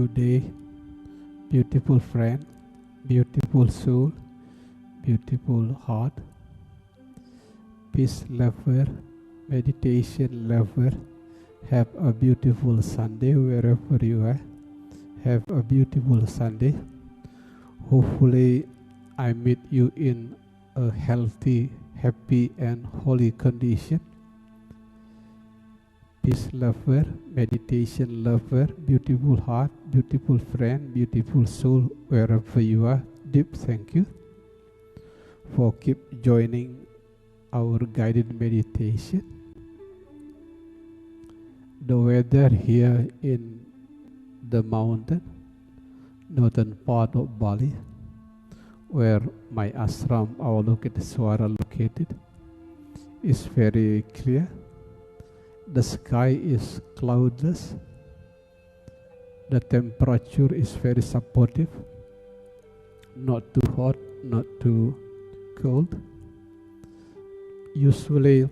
Good day, beautiful friend, beautiful soul, beautiful heart, peace lover, meditation lover. Have a beautiful Sunday wherever you are. Have a beautiful Sunday. Hopefully, I meet you in a healthy, happy, and holy condition. Peace lover, meditation lover, beautiful heart, beautiful friend, beautiful soul, wherever you are. Deep thank you for keep joining our guided meditation. The weather here in the mountain, northern part of Bali, where my ashram, Avalokiteswara, located, is very clear. The sky is cloudless. The temperature is very supportive. Not too hot, not too cold. Usually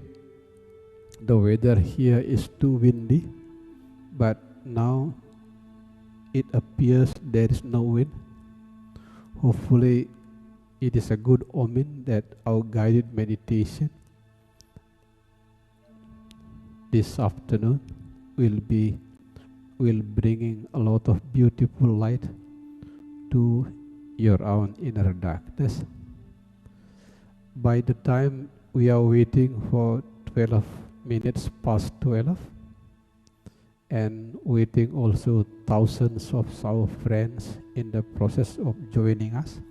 the weather here is too windy, but now it appears there is no wind. Hopefully it is a good omen that our guided meditation this afternoon will bringing a lot of beautiful light to your own inner darkness. By the time we are waiting for 12 minutes past 12 and waiting also thousands of our friends in the process of joining us,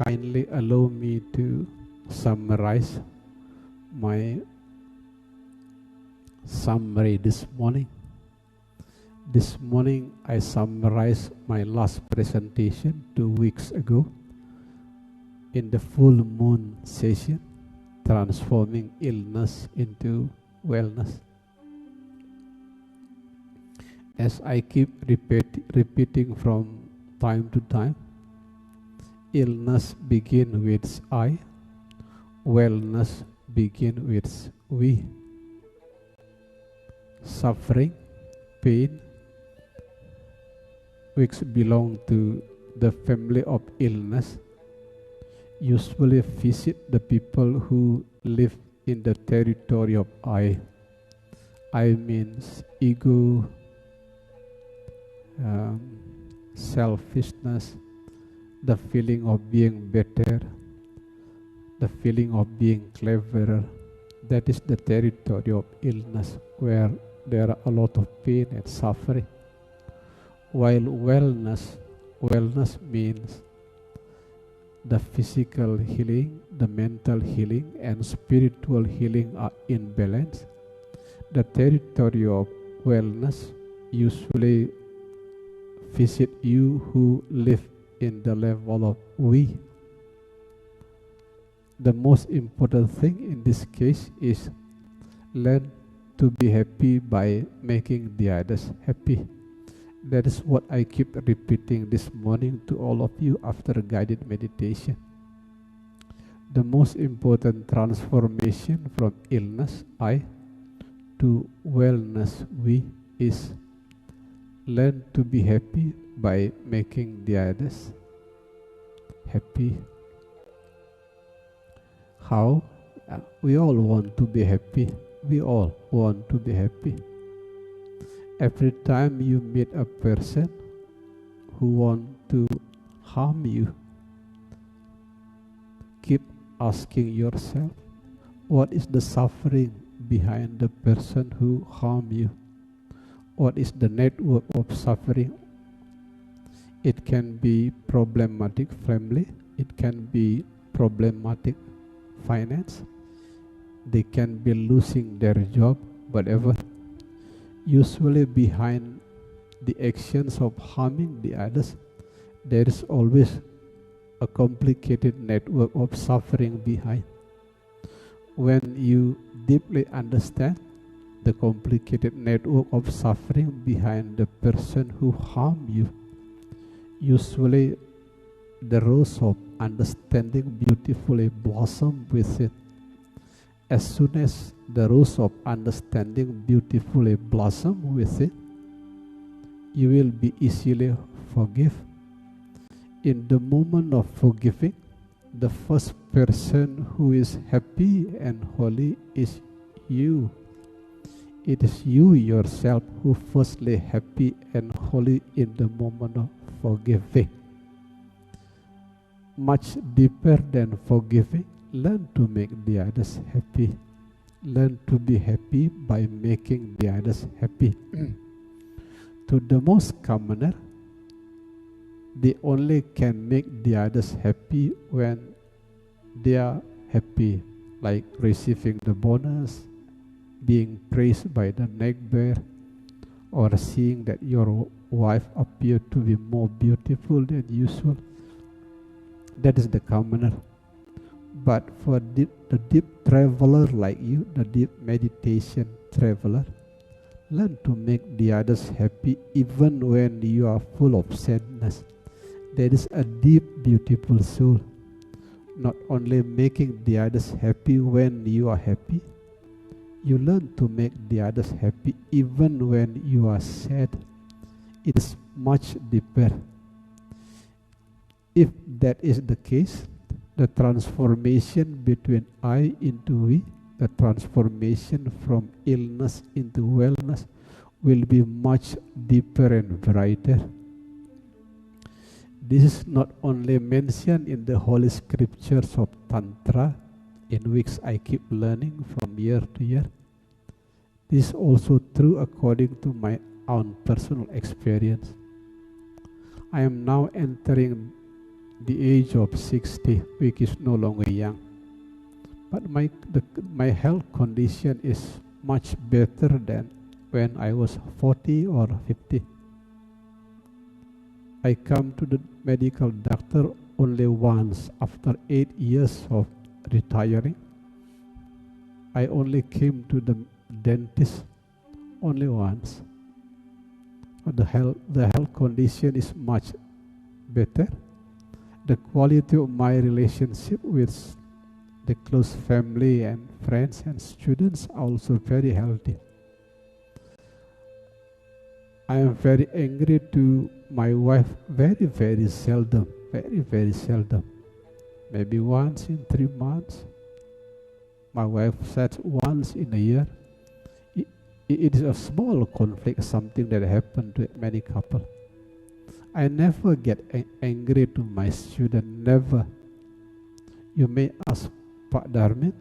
kindly allow me to summarize my summary this morning. This morning I summarized my last presentation 2 weeks ago in the full moon session, transforming illness into wellness. As I keep repeating from time to time, illness begins with I, wellness begin with we. Suffering, pain, which belong to the family of illness, usually visit the people who live in the territory of I. I means ego, selfishness, the feeling of being better, the feeling of being cleverer. That is the territory of illness, where there are a lot of pain and suffering. While wellness means the physical healing, the mental healing, and spiritual healing are in balance. The territory of wellness usually visit you who live in the level of we. The most important thing in this case is learn to be happy by making the others happy. That is what I keep repeating this morning to all of you after guided meditation. The most important transformation from illness, I, to wellness, we, is learn to be happy by making the others happy. How? We all want to be happy. We all want to be happy. Every time you meet a person who wants to harm you, keep asking yourself, what is the suffering behind the person who harmed you? What is the network of suffering? It can be problematic family, it can be problematic finance, they can be losing their job, whatever. Usually behind the actions of harming the others, there is always a complicated network of suffering behind. When you deeply understand the complicated network of suffering behind the person who harmed you, usually the rose of understanding beautifully blossom within, as soon as the rose of understanding beautifully blossom within, you will be easily forgive. In the moment of forgiving, the first person who is happy and holy is you. It is you yourself who firstly happy and holy in the moment of forgiving. Much deeper than forgiving, learn to make the others happy. Learn to be happy by making the others happy. To the most commoner, they only can make the others happy when they are happy, like receiving the bonus, being praised by the neighbor, or seeing that your wife appears to be more beautiful than usual. That is the commoner. But for the deep traveler like you, the deep meditation traveler, learn to make the others happy even when you are full of sadness. There is a deep, beautiful soul. Not only making the others happy when you are happy, you learn to make the others happy even when you are sad. It is much deeper. If that is the case, the transformation between I into we, the transformation from illness into wellness, will be much deeper and brighter. This is not only mentioned in the holy scriptures of Tantra, in which I keep learning from year to year. This is also true according to my own personal experience. I am now entering the age of 60, which is no longer young. But my health condition is much better than when I was 40 or 50. I come to the medical doctor only once after 8 years of retiring. I only came to the dentist only once. The health condition is much better. The quality of my relationship with the close family and friends and students are also very healthy. I am very angry to my wife very, very seldom. Very, very seldom. Maybe once in 3 months. My wife said once in a year. It is a small conflict, something that happened to many couples. I never get angry to my student, never. You may ask Pak Darmin,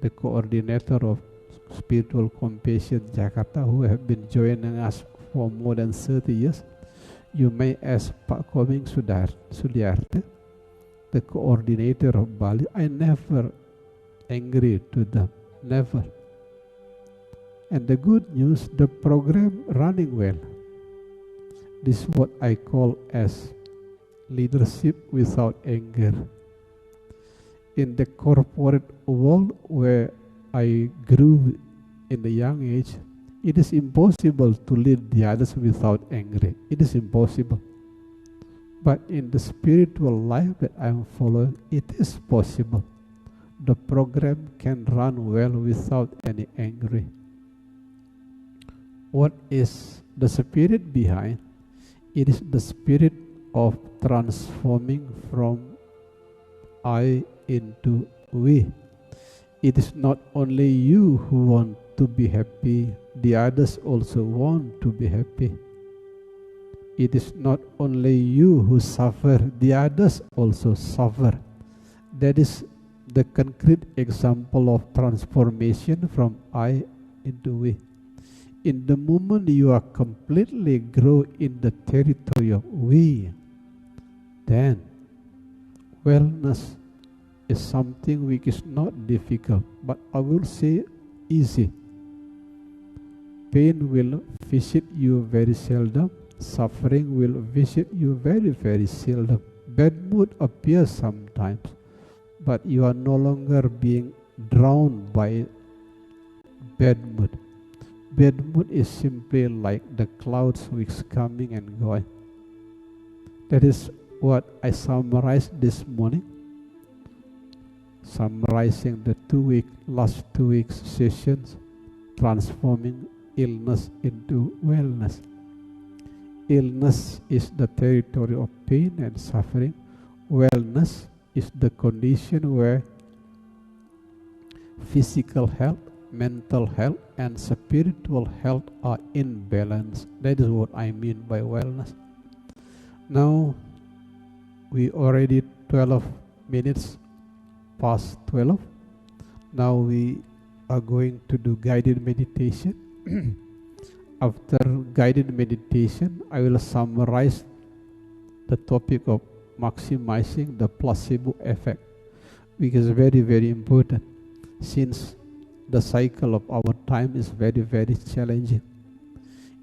the coordinator of Spiritual Compassion Jakarta, who have been joining us for more than 30 years. You may ask Pak Koming Sudiarte, the coordinator of Bali. I never angry to them, never. And the good news, the program running well. This is what I call as leadership without anger. In the corporate world where I grew in the young age, it is impossible to lead the others without anger. It is impossible. But in the spiritual life that I am following, it is possible. The program can run well without any anger. What is the spirit behind? It is the spirit of transforming from I into we. It is not only you who want to be happy, the others also want to be happy. It is not only you who suffer, the others also suffer. That is the concrete example of transformation from I into we. In the moment you are completely grow in the territory of we, then wellness is something which is not difficult, but I will say easy. Pain will visit you very seldom. Suffering will visit you very, very seldom. Bad mood appears sometimes, but you are no longer being drowned by bad mood. Bad mood is simply like the clouds which coming and going. That is what I summarized this morning. summarizing the last 2 weeks sessions, transforming illness into wellness. Illness is the territory of pain and suffering. Wellness is the condition where physical health, mental health, and spiritual health are in balance. That is what I mean by wellness. Now, we already 12 minutes past 12. Now we are going to do guided meditation. After guided meditation, I will summarize the topic of maximizing the placebo effect, which is very, very important since the cycle of our time is very, very challenging.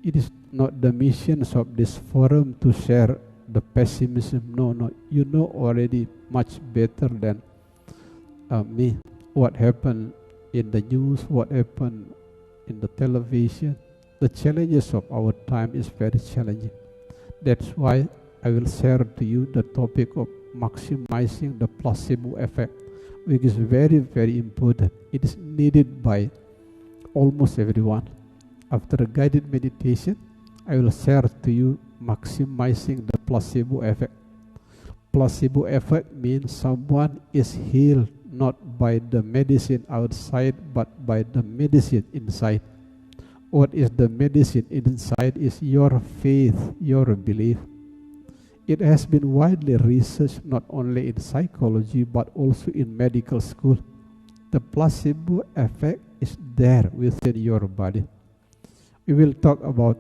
It is not the mission of this forum to share the pessimism. No, you know already much better than me what happened in the news, what happened in the television. The challenges of our time is very challenging. That's why I will share to you the topic of maximizing the placebo effect, which is very, very important. It is needed by almost everyone. After a guided meditation, I will share to you maximizing the placebo effect. Placebo effect means someone is healed not by the medicine outside, but by the medicine inside. What is the medicine inside is your faith, your belief. It has been widely researched not only in psychology but also in medical school. The placebo effect is there within your body. We will talk about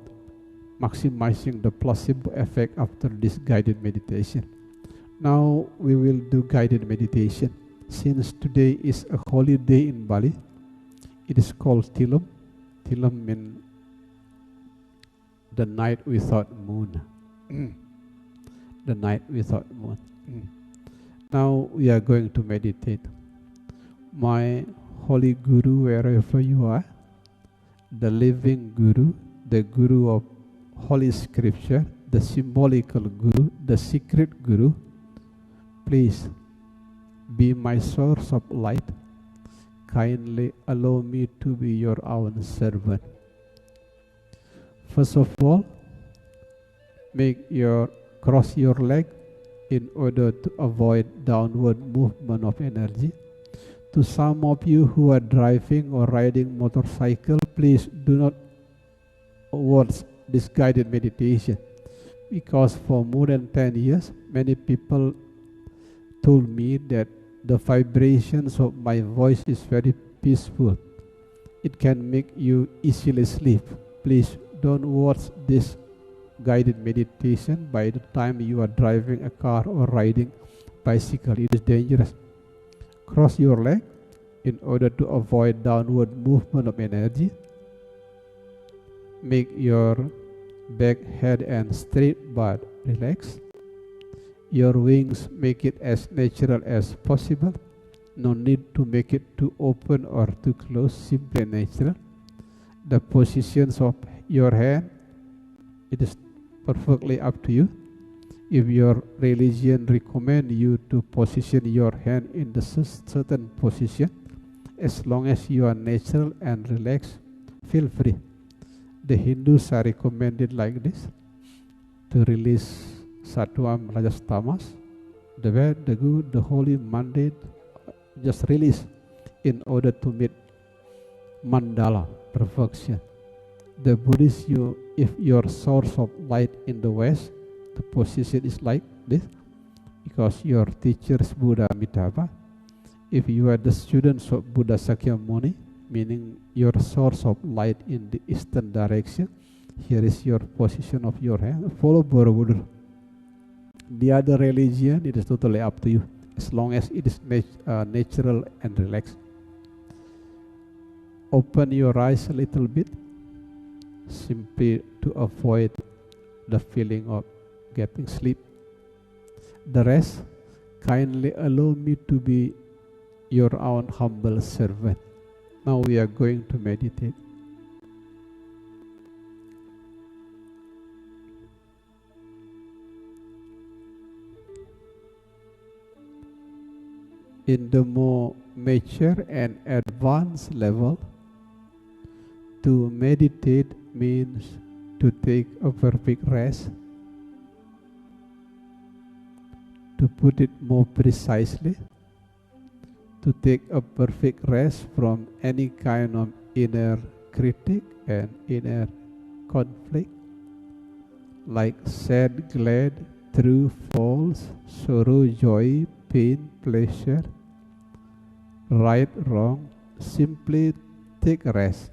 maximizing the placebo effect after this guided meditation. Now we will do guided meditation. Since today is a holiday in Bali, it is called Tilum. Tilum means the night without moon. The night without moon. Now we are going to meditate. My holy Guru, wherever you are, the living Guru, the Guru of Holy Scripture, the symbolical Guru, the secret Guru, please be my source of light. Kindly allow me to be your own servant. First of all, cross your leg in order to avoid downward movement of energy. To some of you who are driving or riding motorcycle, please do not watch this guided meditation, because for more than 10 years, many people told me that the vibrations of my voice is very peaceful. It can make you easily sleep. Please don't watch this guided meditation by the time you are driving a car or riding bicycle. It is dangerous. Cross your leg in order to avoid downward movement of energy. Make your back, head and straight but relax. Your wings, make it as natural as possible. No need to make it too open or too close, simply natural. The positions of your hand, it is perfectly up to you. If your religion recommend you to position your hand in the certain position, as long as you are natural and relaxed, feel free. The Hindus are recommended like this to release Satwam, Rajas, Tamas, the bad, the good, the holy, mundane, just release in order to meet mandala, perfection. The Buddhist, if your source of light in the West, the position is like this, because your teacher is Buddha Amitabha. If you are the students of Buddha Sakyamuni, meaning your source of light in the eastern direction, here is your position of your hand. Follow Borobudur. The other religion, it is totally up to you, as long as it is natural and relaxed. Open your eyes a little bit, simply to avoid the feeling of getting sleep. The rest, kindly allow me to be your own humble servant. Now we are going to meditate. In the more mature and advanced level, to meditate means to take a perfect rest. To put it more precisely, to take a perfect rest from any kind of inner critic and inner conflict, like sad, glad, true, false, sorrow, joy, pain, pleasure, right, wrong. Simply take rest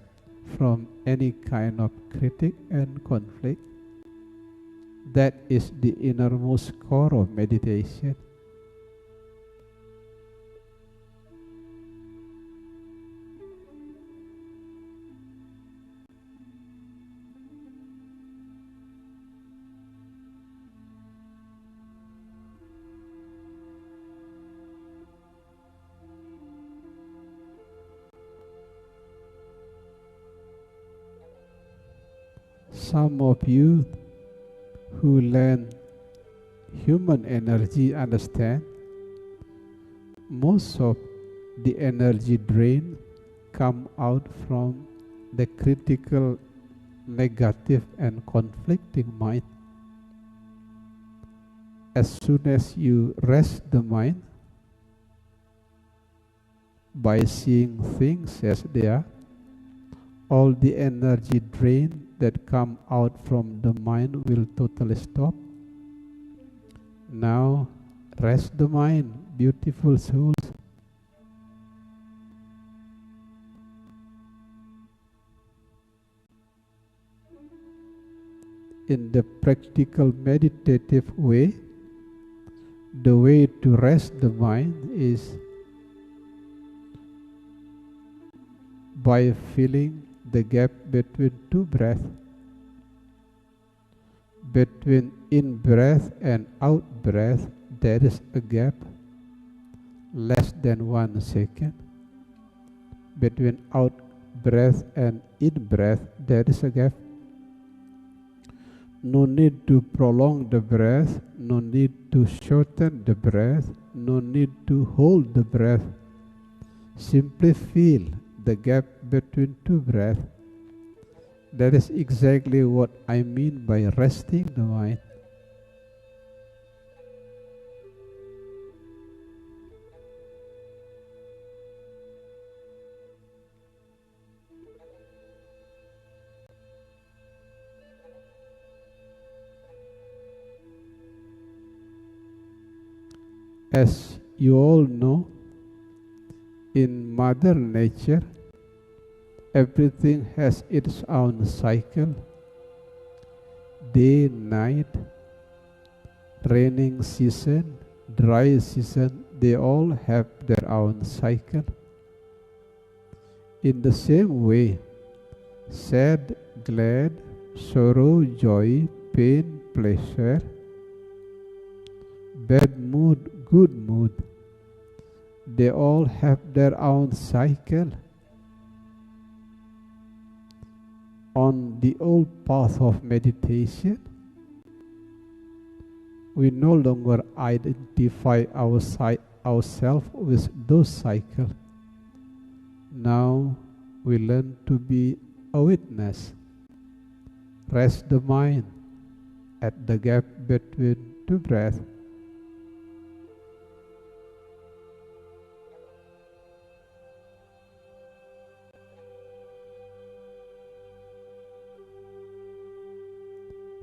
from any kind of critic and conflict. That is the innermost core of meditation. Some of you who learn human energy understand most of the energy drain come out from the critical, negative and conflicting mind. As soon as you rest the mind by seeing things as they are, all the energy drain that come out from the mind will totally stop. Now rest the mind, beautiful souls. In the practical meditative way, the way to rest the mind is by filling the gap between two breaths. Between in-breath and out-breath, there is a gap less than 1 second. Between out-breath and in-breath, there is a gap. No need to prolong the breath, no need to shorten the breath, no need to hold the breath. Simply feel the gap between two breaths. That is exactly what I mean by resting the mind. As you all know, in Mother Nature, everything has its own cycle. Day, night, raining season, dry season, they all have their own cycle. In the same way, sad, glad, sorrow, joy, pain, pleasure, bad mood, good mood, they all have their own cycle. On the old path of meditation, we no longer identify ourselves with those cycles. Now we learn to be a witness. Rest the mind at the gap between two breaths.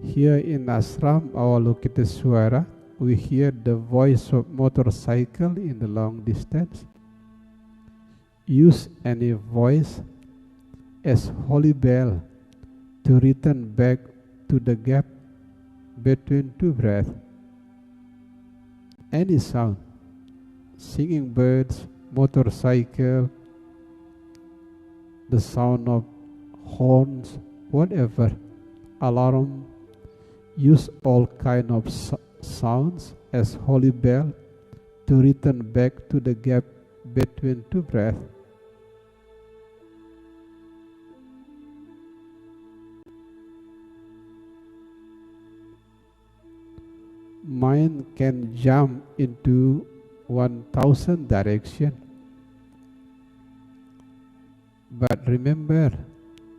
Here in Ashram Avalokiteshvara, we hear the voice of motorcycle in the long distance. Use any voice as holy bell to return back to the gap between two breaths. Any sound, singing birds, motorcycle, the sound of horns, whatever, alarm, use all kind of sounds as holy bell to return back to the gap between two breaths. Mind can jump into 1,000 directions. But remember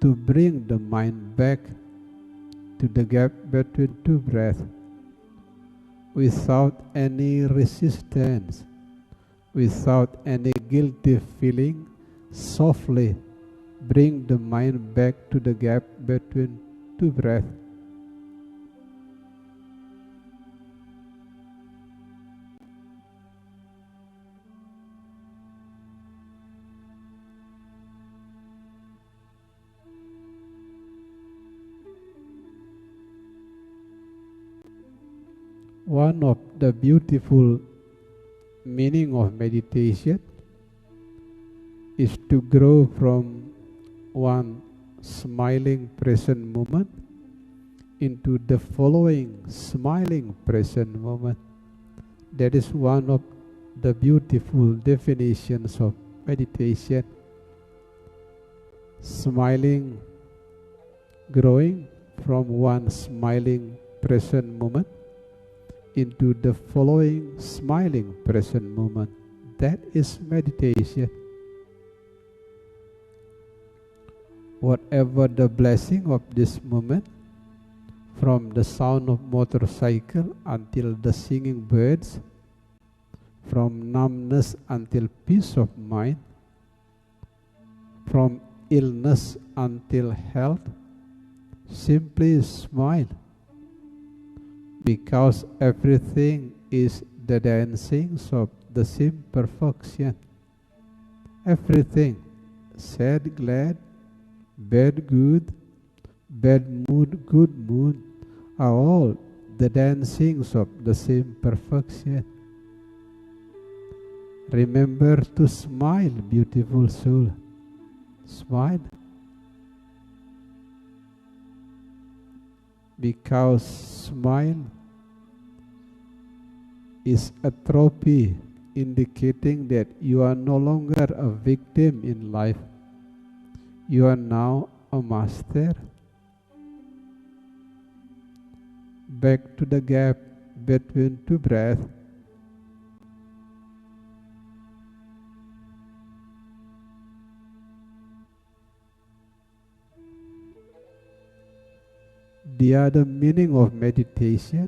to bring the mind back to the gap between two breaths without any resistance, without any guilty feeling. Softly bring the mind back to the gap between two breaths. One of the beautiful meaning of meditation is to grow from one smiling present moment into the following smiling present moment. That is one of the beautiful definitions of meditation. Smiling, growing from one smiling present moment into the following smiling present moment. That is meditation. Whatever the blessing of this moment, from the sound of motorcycle until the singing birds, from numbness until peace of mind, from illness until health, simply smile. Because everything is the dancings of the same perfection. Everything, sad, glad, bad, good, bad mood, good mood, are all the dancings of the same perfection. Remember to smile, beautiful soul. Smile. Because smile is a trophy indicating that you are no longer a victim in life. You are now a master. Back to the gap between two breaths. The other meaning of meditation.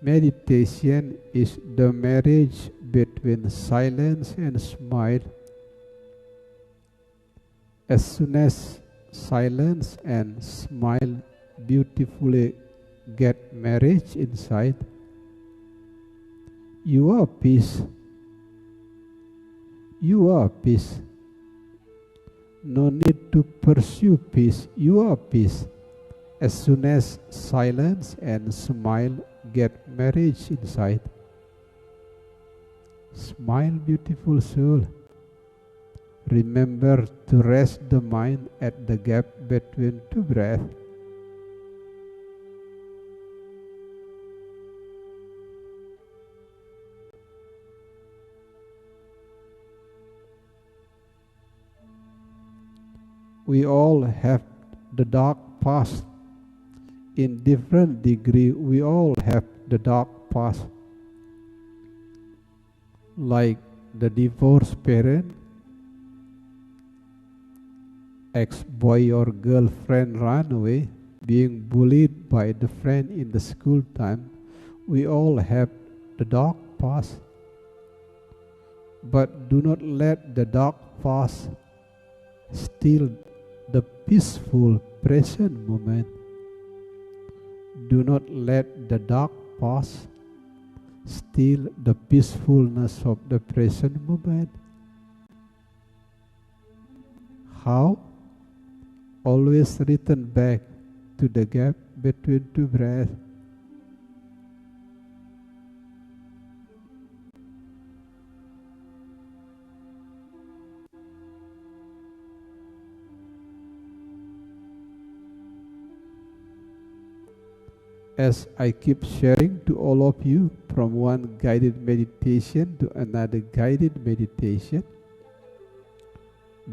Meditation is the marriage between silence and smile. As soon as silence and smile beautifully get marriage inside, you are peace. You are peace. No need to pursue peace. You are peace. As soon as silence and smile get marriage inside. Smile, beautiful soul. Remember to rest the mind at the gap between two breaths. We all have the dark past. In different degree, we all have the dark past. Like the divorced parent, ex-boy or girlfriend ran away, being bullied by the friend in the school time. We all have the dark past. But do not let the dark past steal the peaceful present moment. Do not let the dark past steal the peacefulness of the present moment. How? Always return back to the gap between two breaths. As I keep sharing to all of you from one guided meditation to another guided meditation,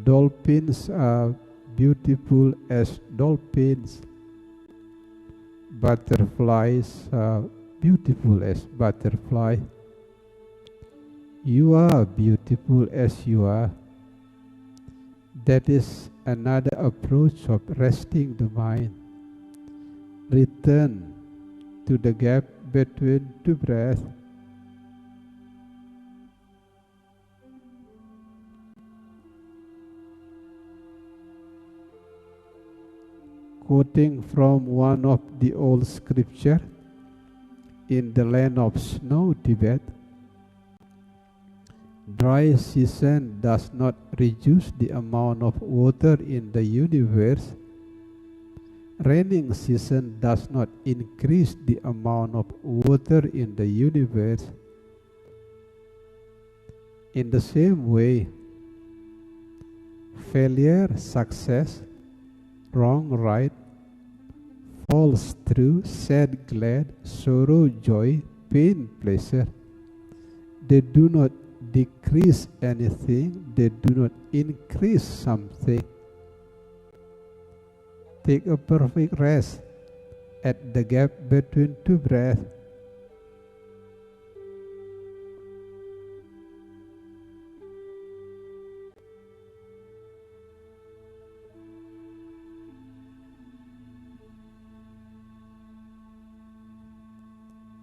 dolphins are beautiful as dolphins. Butterflies are beautiful as butterfly. You are beautiful as you are. That is another approach of resting the mind. Return to the gap between two breaths. Quoting from one of the old scripture, in the land of snow, Tibet, dry season does not reduce the amount of water in the universe. Raining season does not increase the amount of water in the universe. In the same way, failure, success, wrong, right, false, true, sad, glad, sorrow, joy, pain, pleasure, they do not decrease anything, they do not increase something. Take a perfect rest at the gap between two breaths.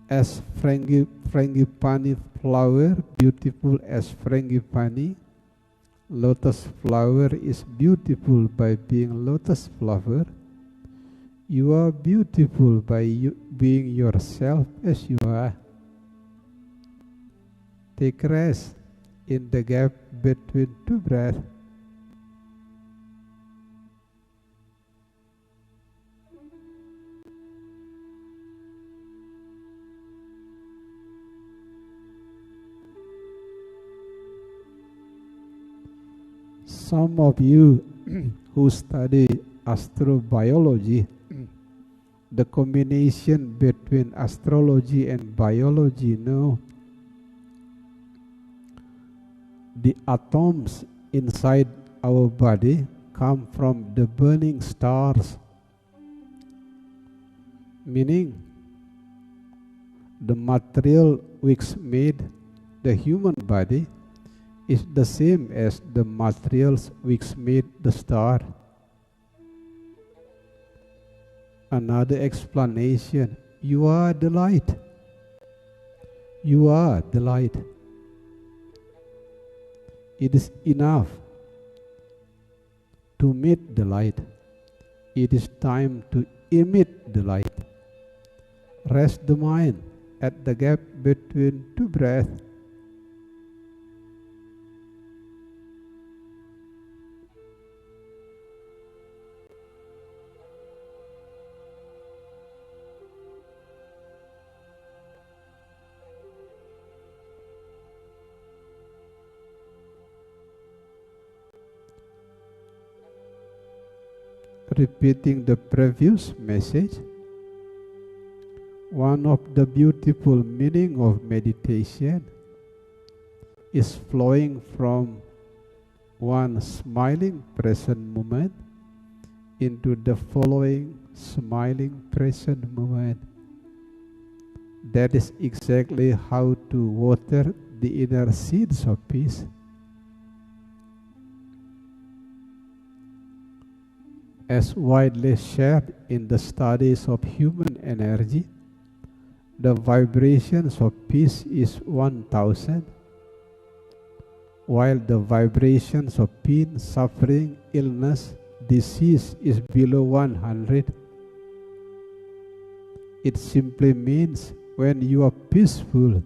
As frangipani flower, beautiful as frangipani, lotus flower is beautiful by being lotus flower. You are beautiful by being yourself as you are. Take rest in the gap between two breaths. Some of you who study astrobiology, the combination between astrology and biology know the atoms inside our body come from the burning stars, meaning the material which made the human body is the same as the materials which made the star. Another explanation, you are the light. You are the light. It is enough to meet the light. It is time to emit the light. Rest the mind at the gap between two breaths. Repeating the previous message, one of the beautiful meaning of meditation is flowing from one smiling present moment into the following smiling present moment. That is exactly how to water the inner seeds of peace. As widely shared in the studies of human energy, the vibrations of peace is 1000, while the vibrations of pain, suffering, illness, disease is below 100. It simply means when you are peaceful,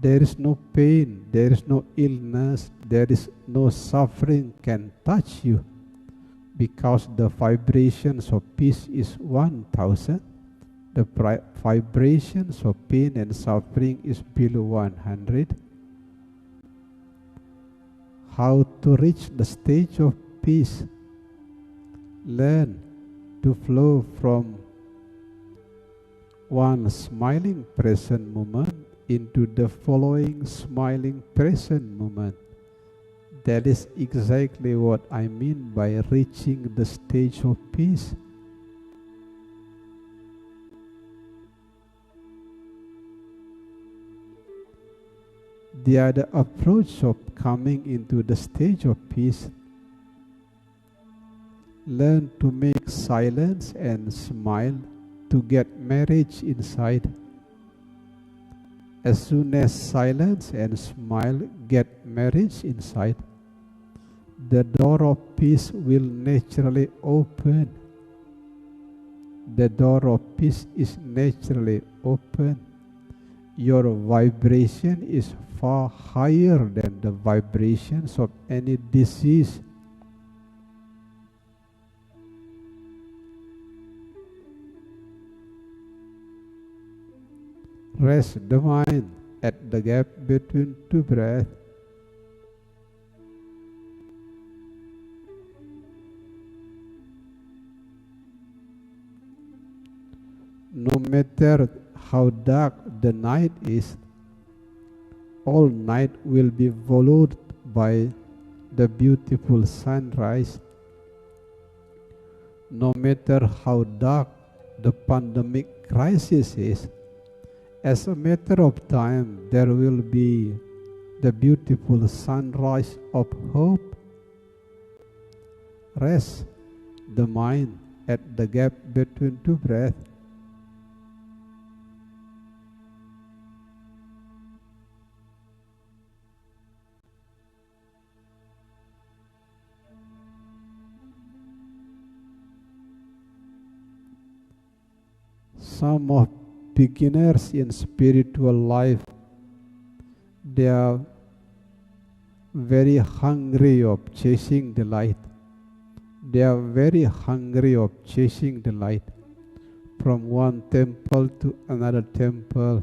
there is no pain, there is no illness, there is no suffering can touch you. Because the vibrations of peace is 1000, the vibrations of pain and suffering is below 100. How to reach the stage of peace? Learn to flow from one smiling present moment into the following smiling present moment. That is exactly what I mean by reaching the stage of peace. They are the approach of coming into the stage of peace. Learn to make silence and smile to get marriage inside. As soon as silence and smile get marriage inside, the door of peace will naturally open. The door of peace is naturally open. Your vibration is far higher than the vibrations of any disease. Rest the mind at the gap between two breaths. No matter how dark the night is, all night will be followed by the beautiful sunrise. No matter how dark the pandemic crisis is, as a matter of time, there will be the beautiful sunrise of hope. Rest the mind at the gap between two breaths. Some of beginners in spiritual life, they are very hungry of chasing the light. They are very hungry of chasing the light. From one temple to another temple,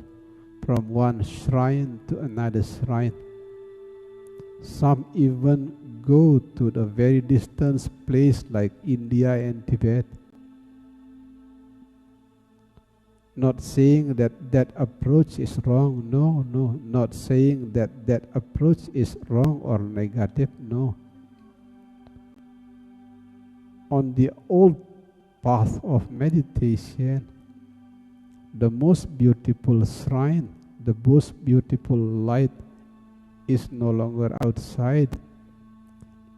from one shrine to another shrine. Some even go to the very distant place like India and Tibet. Not saying that that approach is wrong, no. Not saying that that approach is wrong or negative, no. On the old path of meditation, the most beautiful shrine, the most beautiful light is no longer outside.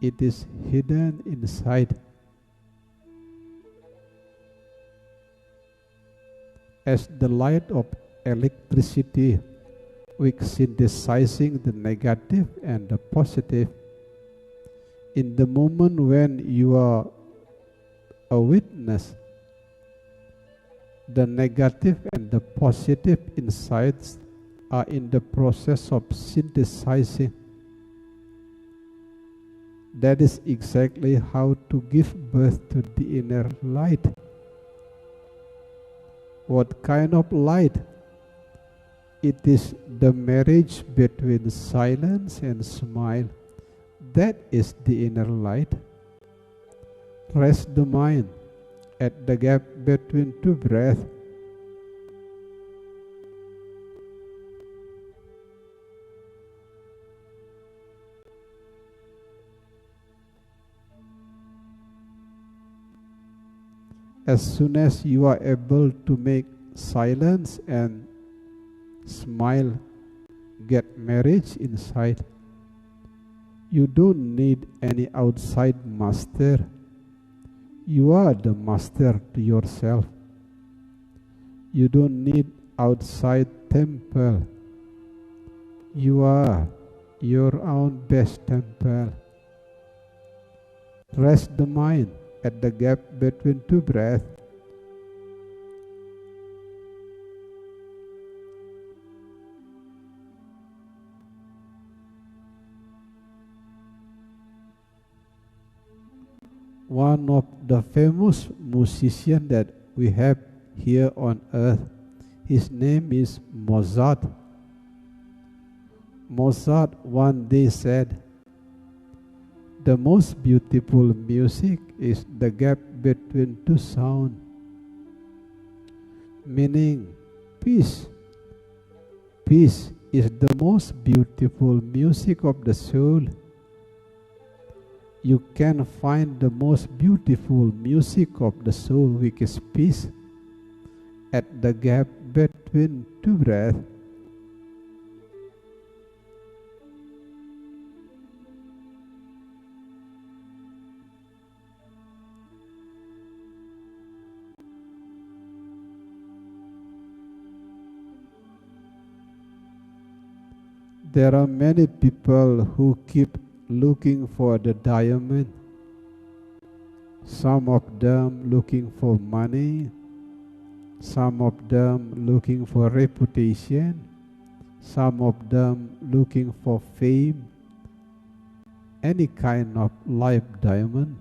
It is hidden inside. As the light of electricity, with synthesizing the negative and the positive. In the moment when you are a witness, the negative and the positive insights are in the process of synthesizing. That is exactly how to give birth to the inner light. What kind of light? It is the marriage between silence and smile. That is the inner light. Rest the mind at the gap between two breaths. As soon as you are able to make silence and smile get marriage inside, you don't need any outside master. You are the master to yourself. You don't need outside temple. You are your own best temple. Rest the mind at the gap between two breaths. One of the famous musicians that we have here on earth, his name is Mozart. Mozart one day said, "The most beautiful music is the gap between two sounds," meaning peace. Peace is the most beautiful music of the soul. You can find the most beautiful music of the soul, which is peace, at the gap between two breaths. There are many people who keep looking for the diamond. Some of them looking for money, some of them looking for reputation, some of them looking for fame, any kind of life diamond.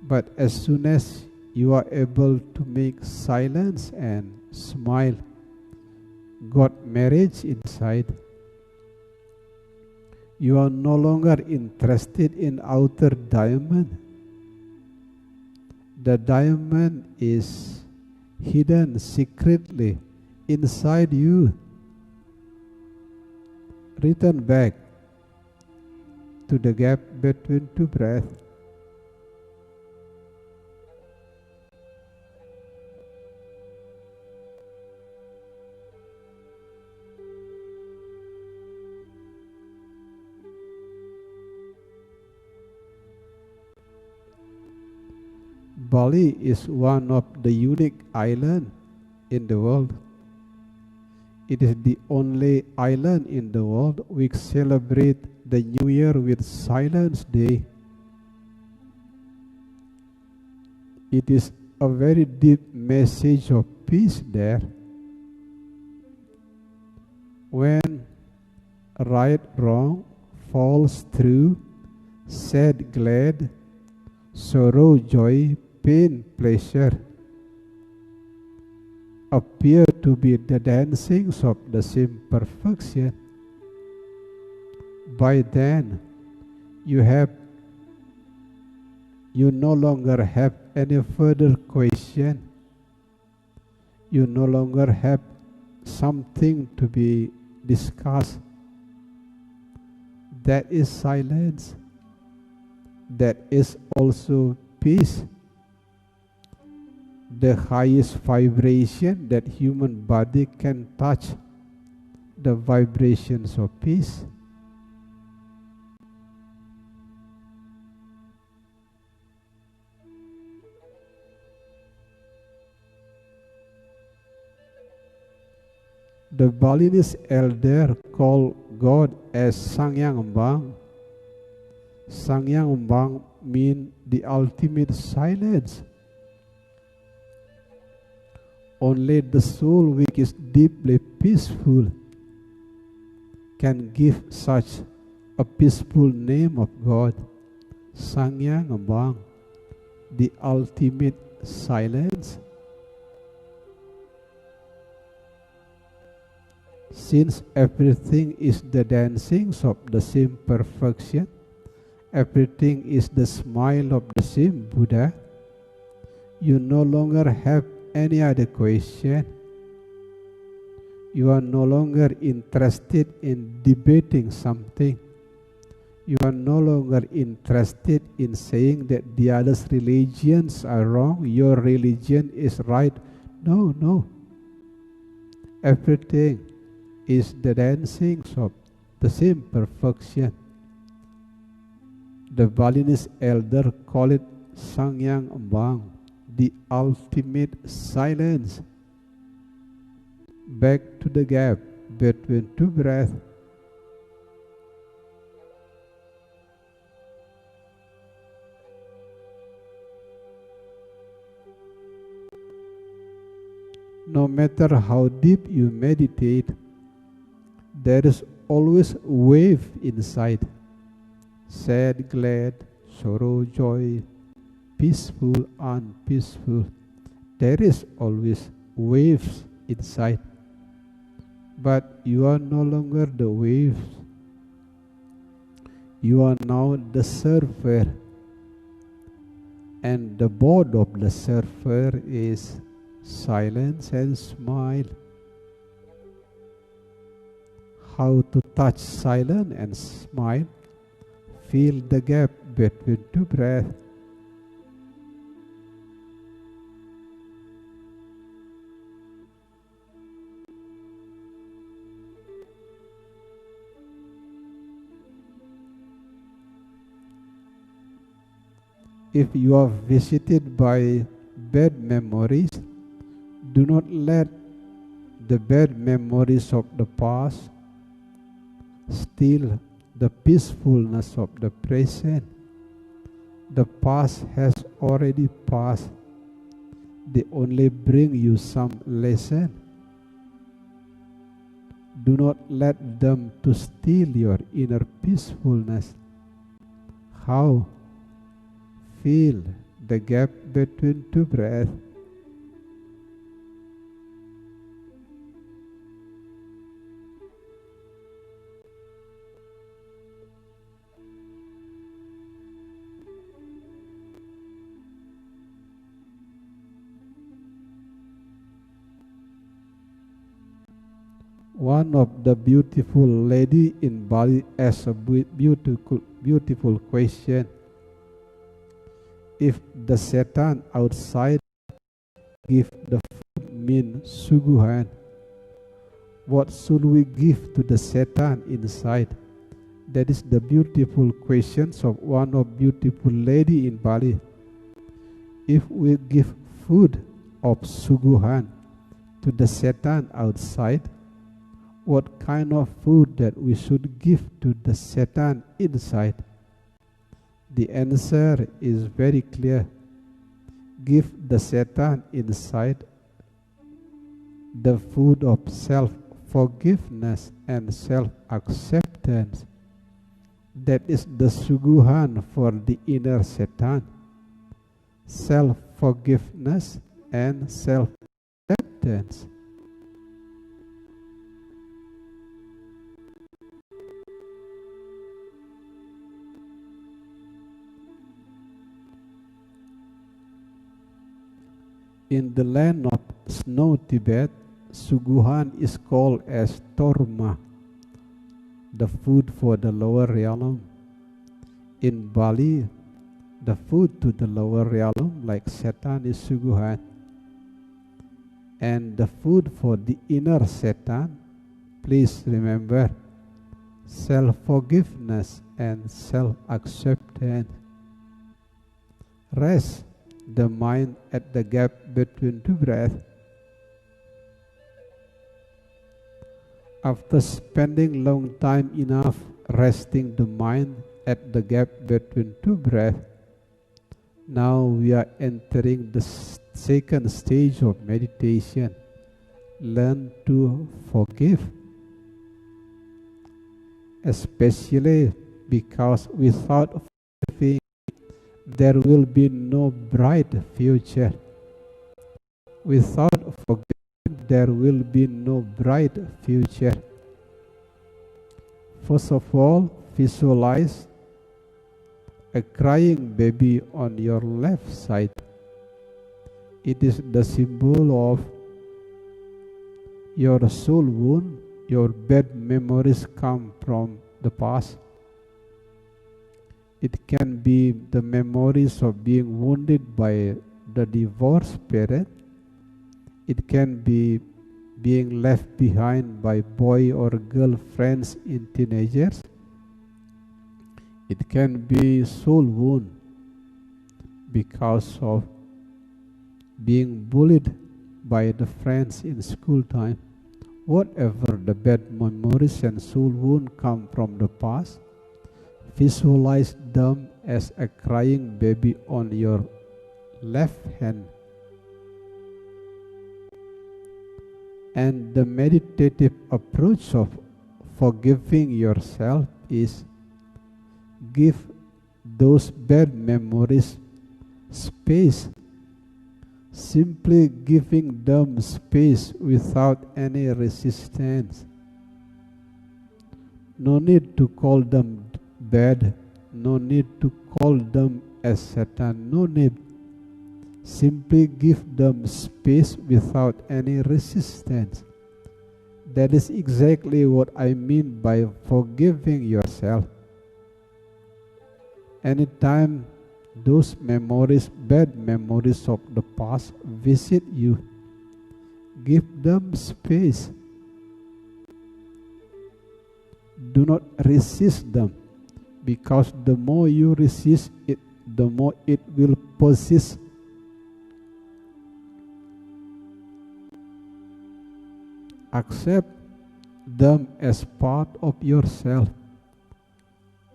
But as soon as you are able to make silence and smile, got marriage inside, you are no longer interested in outer diamond. The diamond is hidden secretly inside you. Return back to the gap between two breaths. Bali is one of the unique islands in the world. It is the only island in the world which celebrate the New Year with Silence Day. It is a very deep message of peace there. When right, wrong, false, true, sad, glad, sorrow, joy, pain, pleasure appear to be the dancings of the same perfection, by then you no longer have any further question. You no longer have something to be discussed. That is silence. That is also peace. The highest vibration that human body can touch, the vibrations of peace. The Balinese elder called God as Sangyang Embang. Sangyang Embang means the ultimate silence. Only the soul which is deeply peaceful can give such a peaceful name of God, Sangyang Embang, the ultimate silence. Since everything is the dancings of the same perfection, everything is the smile of the same Buddha, you no longer have any other question. You are no longer interested in debating something. You are no longer interested in saying that the other's religions are wrong, your religion is right. No, no. Everything is the dancings of the same perfection. The Balinese elder call it Sangyang Embang, the ultimate silence. Back to the gap between two breaths. No matter how deep you meditate, there is always a wave inside. Sad, glad, sorrow, joy, peaceful, unpeaceful. There is always waves inside. But you are no longer the waves. You are now the surfer. And the board of the surfer is silence and smile. How to touch silence and smile? Feel the gap between two breaths. If you are visited by bad memories, do not let the bad memories of the past steal the peacefulness of the present. The past has already passed. They only bring you some lesson. Do not let them to steal your inner peacefulness. How? Feel the gap between two breaths. One of the beautiful lady in Bali asked a beautiful question. If the Satan outside give the food mean suguhan, what should we give to the Satan inside? That is the beautiful questions of one of beautiful lady in Bali. If we give food of suguhan to the Satan outside, what kind of food that we should give to the Satan inside? The answer is very clear. Give the Satan inside the food of self-forgiveness and self-acceptance. That is the suguhan for the inner Satan. Self-forgiveness and self-acceptance. In the land of snow Tibet, suguhan is called as torma, the food for the lower realm. In Bali, the food to the lower realm, like Satan, is suguhan. And the food for the inner Satan, please remember, self-forgiveness and self-acceptance. Rest the mind at the gap between two breaths. After spending long time enough resting the mind at the gap between two breaths, now we are entering the second stage of meditation. Learn to forgive. Especially because without forgiving, there will be no bright future. Without forgiving, there will be no bright future. First of all, visualize a crying baby on your left side. It is the symbol of your soul wound. Your bad memories come from the past. It can be the memories of being wounded by the divorced parent. It can be being left behind by boy or girl friends in teenagers. It can be soul wound because of being bullied by the friends in school time. Whatever the bad memories and soul wound come from the past, visualize them as a crying baby on your left hand. And the meditative approach of forgiving yourself is give those bad memories space. Simply giving them space without any resistance. No need to call them bad, no need to call them as Satan, no need. Simply give them space without any resistance. That is exactly what I mean by forgiving yourself. Anytime those memories, bad memories of the past visit you, give them space. Do not resist them, because the more you resist it, the more it will persist. Accept them as part of yourself.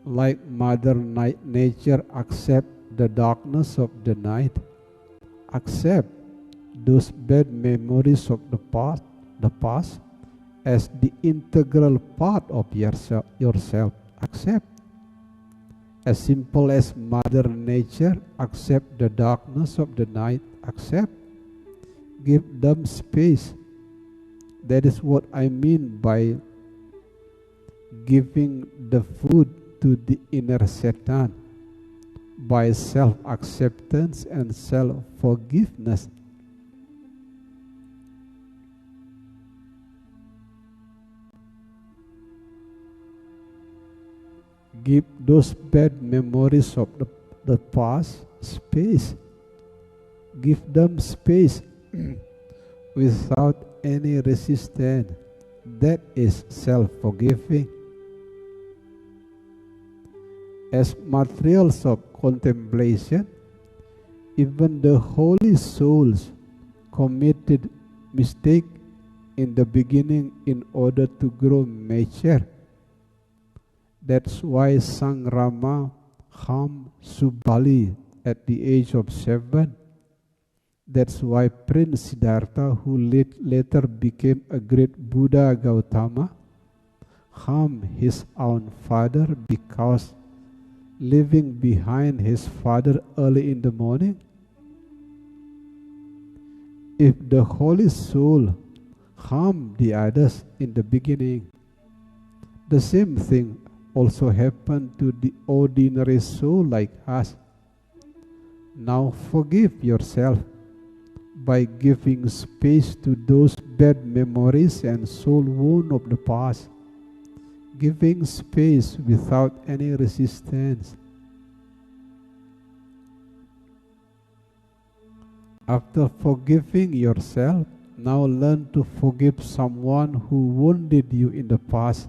Like Mother Nature accept the darkness of the night, accept those bad memories of the past as the integral part of yourself. Accept. As simple as Mother Nature accept the darkness of the night. Accept. Give them space. That is what I mean by giving the food to the inner Satan, by self-acceptance and self-forgiveness. Give those bad memories of the past space. Give them space without any resistance. That is self-forgiving. As materials of contemplation, even the holy souls committed mistake in the beginning in order to grow mature. That's why Sang Rama harmed Subali at the age of 7. That's why Prince Siddhartha, who later became a great Buddha Gautama, harmed his own father because leaving behind his father early in the morning. If the holy soul harmed the others in the beginning, the same thing also happened to the ordinary soul like us. Now forgive yourself by giving space to those bad memories and soul wound of the past. Giving space without any resistance. After forgiving yourself, now learn to forgive someone who wounded you in the past.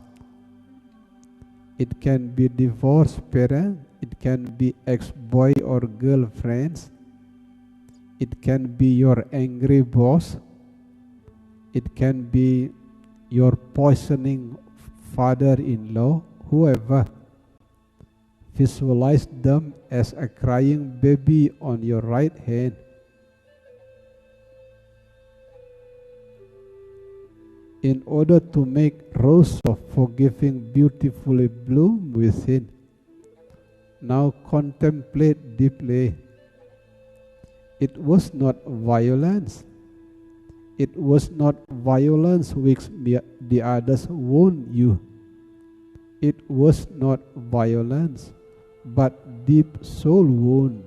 It can be divorced parent, it can be ex-boy or girlfriends, it can be your angry boss, it can be your poisoning father-in-law, whoever. Visualize them as a crying baby on your right hand. In order to make rose of forgiving beautifully bloom within, now contemplate deeply. It was not violence. It was not violence which the others wound you. It was not violence, but deep soul wound.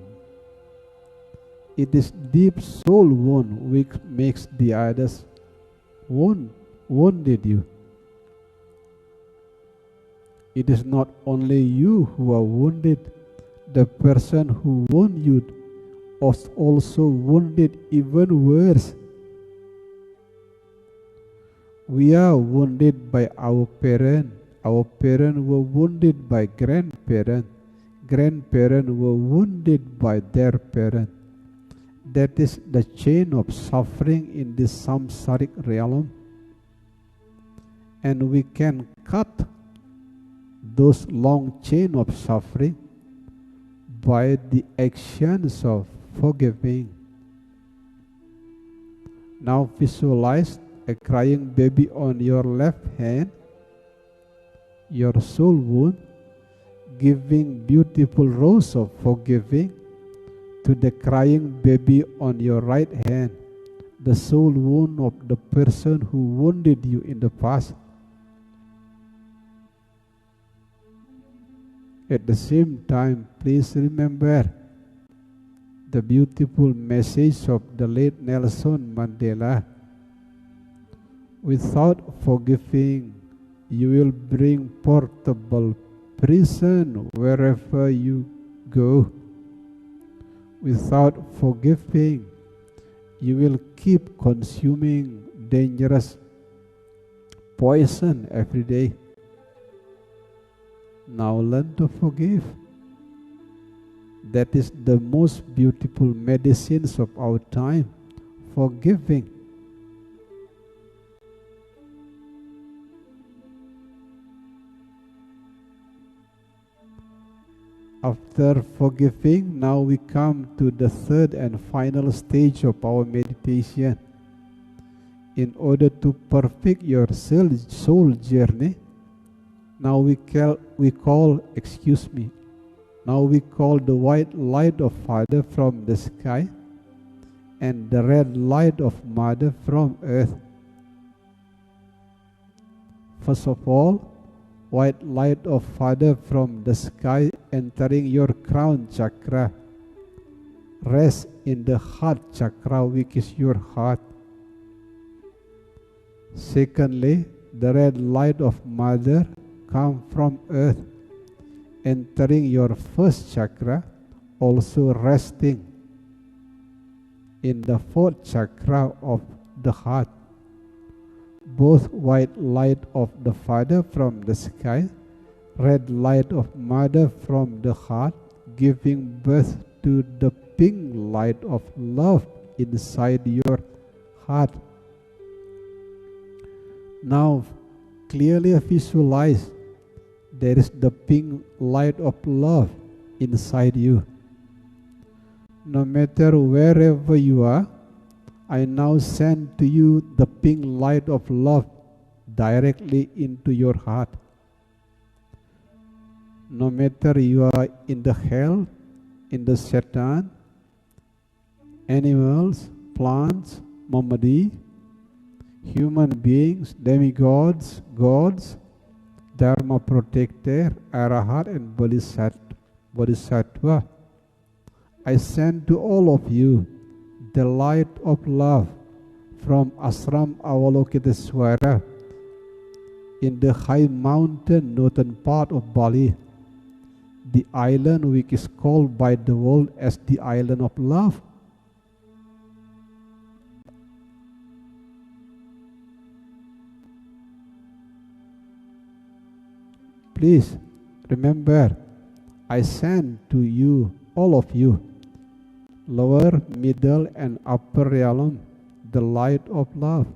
It is deep soul wound which makes the others wounded you. It is not only you who are wounded. The person who wounded you was also wounded even worse. We are wounded by our parents. Our parents were wounded by grandparents. Grandparents were wounded by their parents. That is the chain of suffering in this samsaric realm. And we can cut those long chain of suffering by the actions of forgiving. Now visualize a crying baby on your left hand, your soul wound, giving beautiful rose of forgiving to the crying baby on your right hand, the soul wound of the person who wounded you in the past. At the same time, please remember the beautiful message of the late Nelson Mandela. Without forgiving, you will bring portable prison wherever you go. Without forgiving, you will keep consuming dangerous poison every day. Now learn to forgive. That is the most beautiful medicines of our time, forgiving. After forgiving, now we come to the third and final stage of our meditation. In order to perfect your soul journey, now we call the white light of Father from the sky and the red light of Mother from earth. First of all, white light of Father from the sky entering your crown chakra. Rest in the heart chakra, which is your heart. Secondly, the red light of Mother come from earth, entering your first chakra, also resting in the fourth chakra of the heart. Both white light of the Father from the sky, red light of Mother from the heart, giving birth to the pink light of love inside your heart. Now clearly visualize there is the pink light of love inside you. No matter wherever you are, I now send to you the pink light of love directly into your heart. No matter you are in the hell, in the Satan, animals, plants, Mamadi, human beings, demigods, gods, Dharma protector, Arahat and Bodhisattva, I send to all of you the light of love from Ashram Avalokiteswara in the high mountain northern part of Bali, the island which is called by the world as the island of love. Please remember, I send to you, all of you, lower, middle and upper realm, the light of love,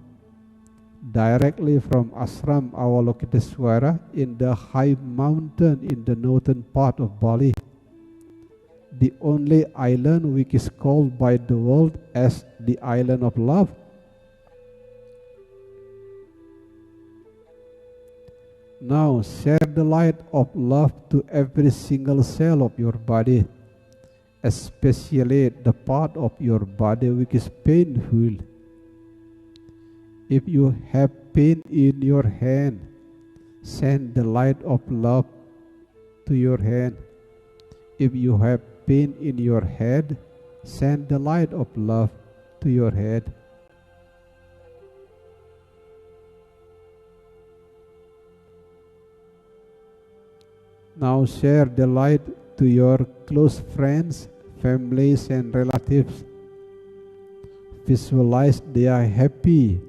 directly from Ashram Avalokiteswara in the high mountain in the northern part of Bali, the only island which is called by the world as the island of love. Now share the light of love to every single cell of your body, especially the part of your body which is painful. If you have pain in your hand, send the light of love to your hand. If you have pain in your head, send the light of love to your head. Now share the light to your close friends, families and relatives. Visualize they are happy,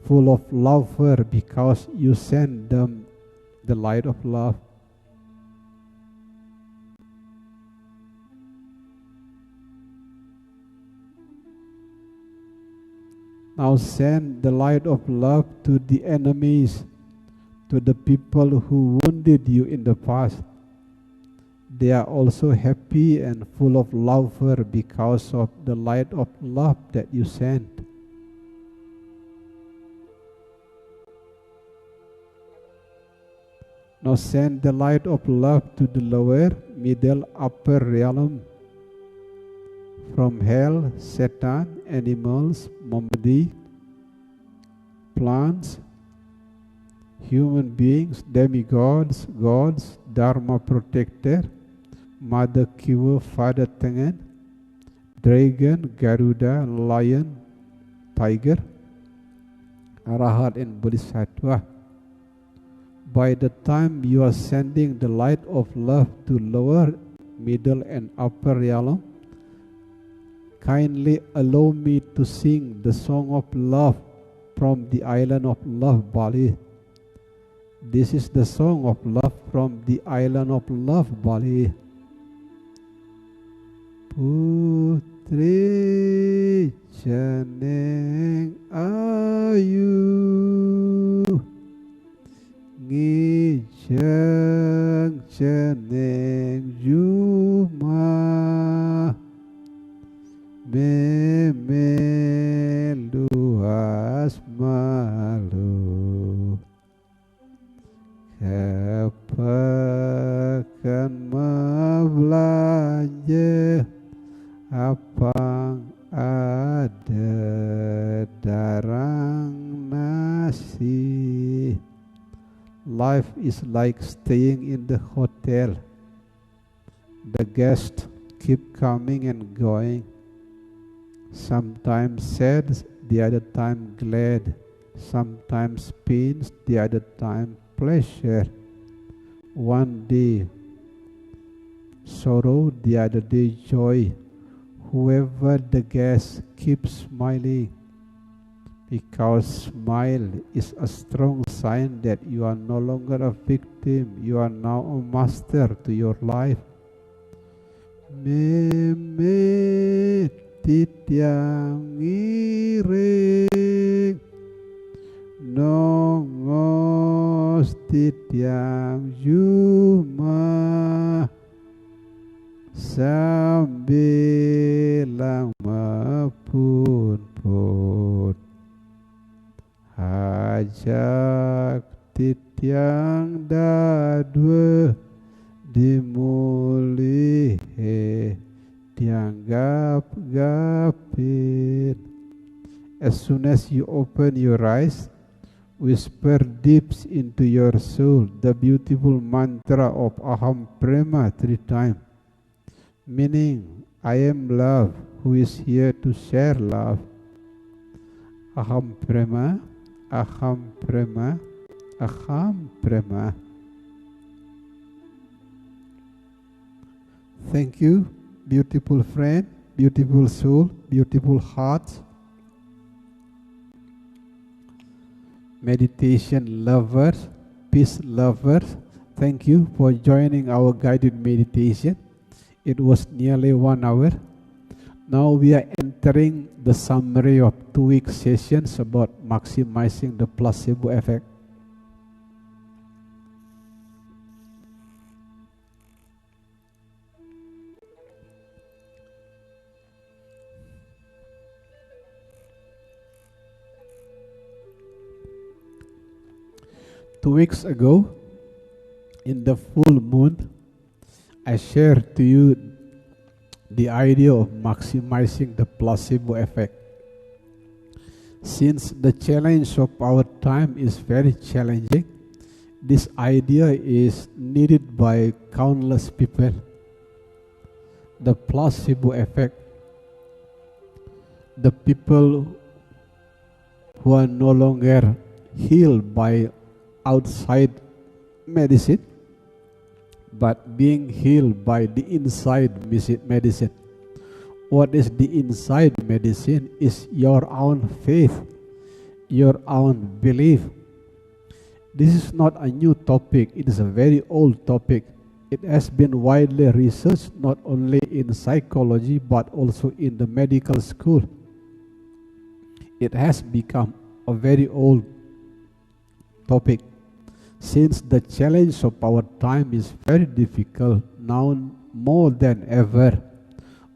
full of laughter because you send them the light of love. Now send the light of love to the enemies, to the people who wounded you in the past. They are also happy and full of laughter because of the light of love that you sent. Now send the light of love to the lower, middle, upper realm, from hell, Satan, animals, Mamadi, plants, human beings, demigods, gods, Dharma protector, Mother Kiva, Father Tengen, dragon, Garuda, lion, tiger, Arahat and Bodhisattva. By the time you are sending the light of love to lower, middle and upper realm, kindly allow me to sing the song of love from the island of love, Bali. This is the song of love from the island of love, Bali. Putri Janeng Ayu Ngijang Janeng Ju memelu asmalu kepekan membelanja apang ada darang nasi. Life is like staying in the hotel. The guests keep coming and going. Sometimes sad, the other time glad. Sometimes pain, the other time pleasure. One day sorrow, the other day joy. Whoever the guest keeps smiling, because smile is a strong sign that you are no longer a victim, you are now a master to your life. Meme titiang iring, nongos titiang juma, sambilang mapun-pun, hajak titiang dadwe dimulihe dianggap-gapin. As soon as you open your eyes, whisper deep into your soul the beautiful mantra of Aham Prema 3 times, meaning I am love who is here to share love. Aham Prema, Aham Prema, Aham Prema. Thank you, beautiful friend, beautiful soul, beautiful heart, meditation lovers, peace lovers. Thank you for joining our guided meditation. It was nearly 1 hour. Now we are entering the summary of 2-week sessions about maximizing the placebo effect. Two weeks ago, in the full moon, I shared to you the idea of maximizing the placebo effect. Since the challenge of our time is very challenging, this idea is needed by countless people. The placebo effect. The people who are no longer healed by outside medicine, but being healed by the inside medicine. What is the inside medicine is your own faith, your own belief. This is not a new topic, it is a very old topic. It has been widely researched not only in psychology but also in the medical school. It has become a very old topic. Since the challenge of our time is very difficult, now more than ever,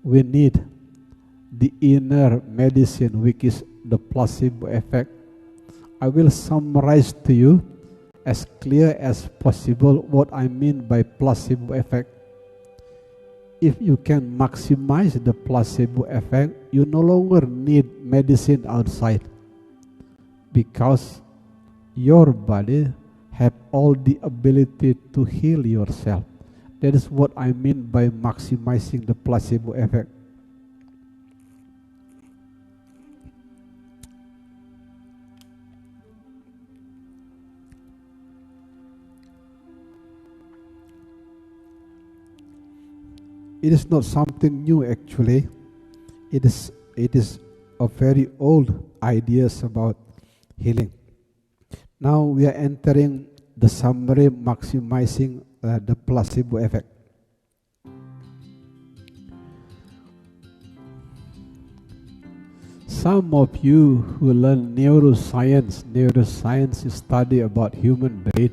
we need the inner medicine, which is the placebo effect. I will summarize to you as clear as possible what I mean by placebo effect. If you can maximize the placebo effect, you no longer need medicine outside, because your body have all the ability to heal yourself. That is what I mean by maximizing the placebo effect. It is not something new actually. It is a very old ideas about healing. Now we are entering the summary maximizing the placebo effect. Some of you who learn neuroscience is study about human brain.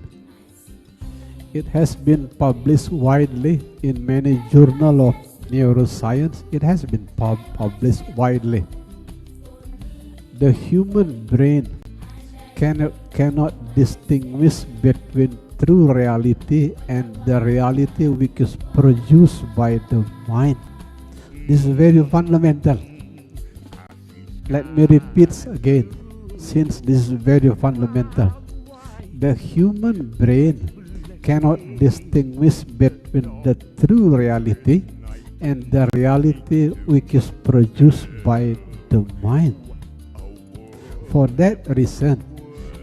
It has been published widely in many journals of neuroscience, it has been published widely. The human brain cannot distinguish between true reality and the reality which is produced by the mind. This is very fundamental. Let me repeat again, since this is very fundamental. The human brain cannot distinguish between the true reality and the reality which is produced by the mind. For that reason,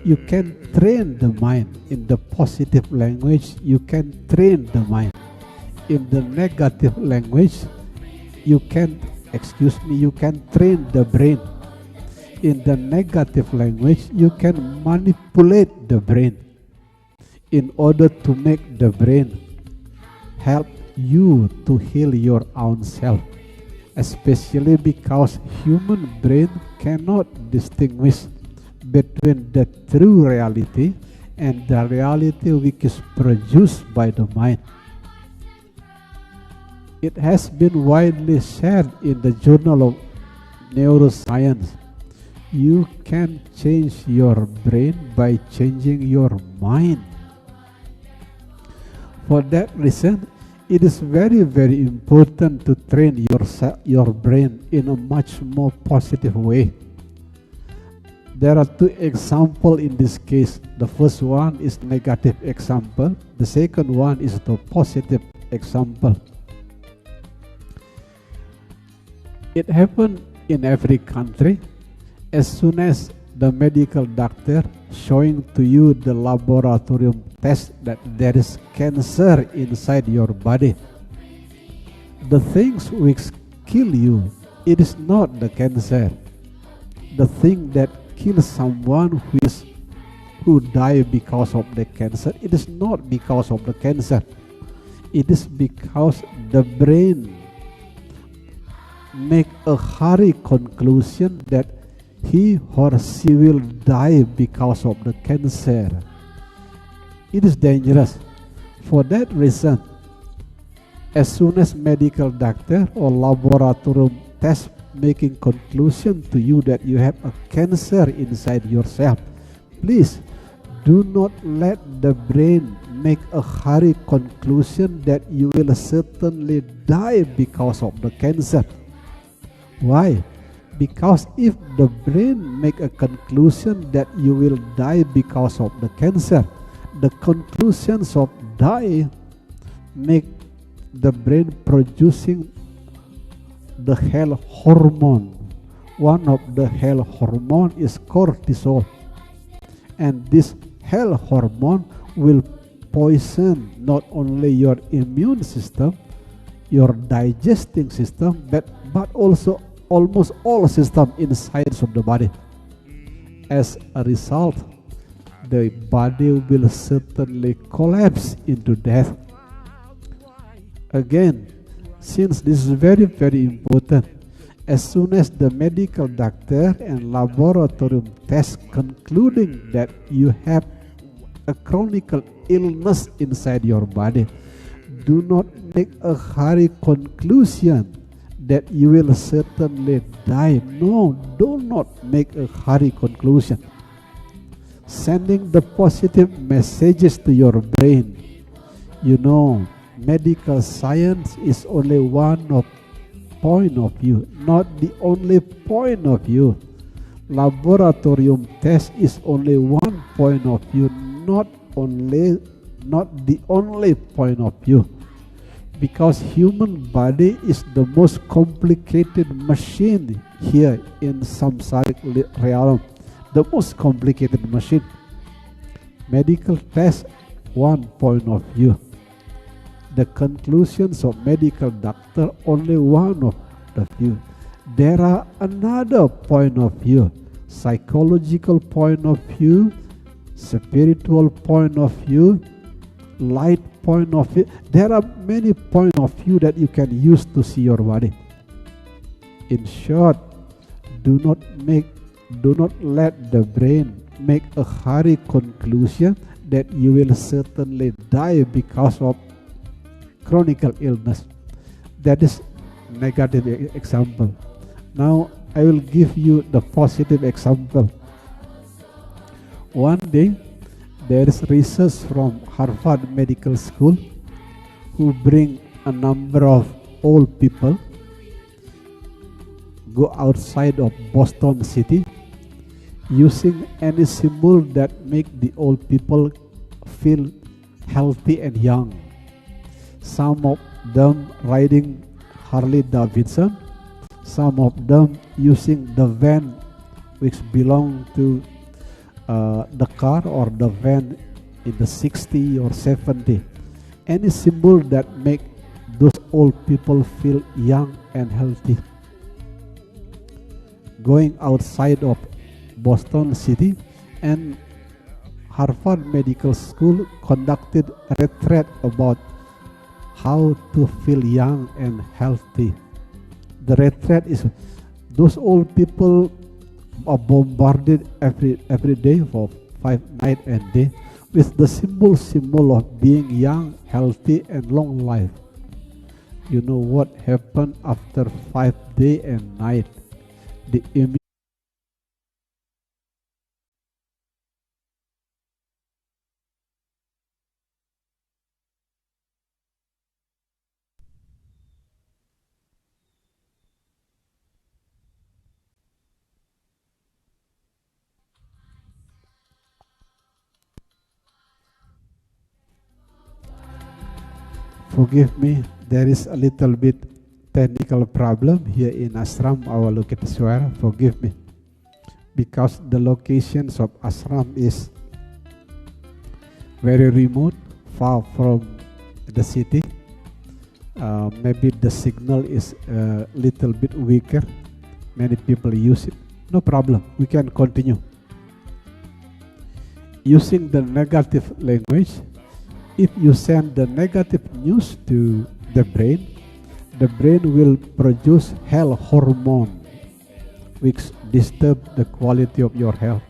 you can train the mind. In the positive language, you can train the mind. In the negative language, you can train the brain. In the negative language, you can manipulate the brain in order to make the brain help you to heal your own self, especially because human brain cannot distinguish between the true reality and the reality which is produced by the mind. It has been widely shared in the Journal of Neuroscience. You can change your brain by changing your mind. For that reason, it is very, very important to train your brain in a much more positive way. There are two examples in this case. The first one is negative example. The second one is the positive example. It happened in every country. As soon as the medical doctor showing to you the laboratorium test that there is cancer inside your body, the things which kill you, it is not the cancer. The thing that kills someone who die because of the cancer, it is not because of the cancer. It is because the brain make a hurry conclusion that he or she will die because of the cancer. It is dangerous. For that reason, as soon as medical doctor or laboratorium test making conclusion to you that you have a cancer inside yourself, please do not let the brain make a hurry conclusion that you will certainly die because of the cancer. Why? Because if the brain make a conclusion that you will die because of the cancer, the conclusions of die make the brain producing the health hormone. One of the health hormone is cortisol, and this health hormone will poison not only your immune system, your digesting system, but also almost all systems inside of the body. As a result, the body will certainly collapse into death. Again, since this is very, very important, as soon as the medical doctor and laboratorium test concluding that you have a chronic illness inside your body, do not make a hurry conclusion that you will certainly die. No, do not make a hurry conclusion. Sending the positive messages to your brain. You know, medical science is only one of point of view, not the only point of view. Laboratorium test is only one point of view, not the only point of view. Because human body is the most complicated machine here in samsaric realm, the most complicated machine. Medical test, one point of view. The conclusions of medical doctor, only one of the view. There are another point of view, psychological point of view, spiritual point of view, light point of view. There are many points of view that you can use to see your body. In short, do not let the brain make a hurry conclusion that you will certainly die because of chronic illness. That is negative example. Now I will give you the positive example. One day, there is research from Harvard Medical School who bring a number of old people go outside of Boston City using any symbol that make the old people feel healthy and young. Some of them riding Harley Davidson, some of them using the van which belong to the car or the van in the 60 or 70. Any symbol that make those old people feel young and healthy. Going outside of Boston City, and Harvard Medical School conducted a retreat about how to feel young and healthy. The retreat is those old people are bombarded every day for 5 nights and day with the symbol of being young, healthy, and long life. You know what happened after 5 days and nights? The Forgive me, there is a little bit technical problem here in Ashram, our Lokiteshwara. Forgive me. Because the locations of Ashram is very remote, far from the city. Maybe the signal is a little bit weaker. Many people use it. No problem, we can continue. Using the negative language, if you send the negative news to the brain will produce health hormone, which disturb the quality of your health.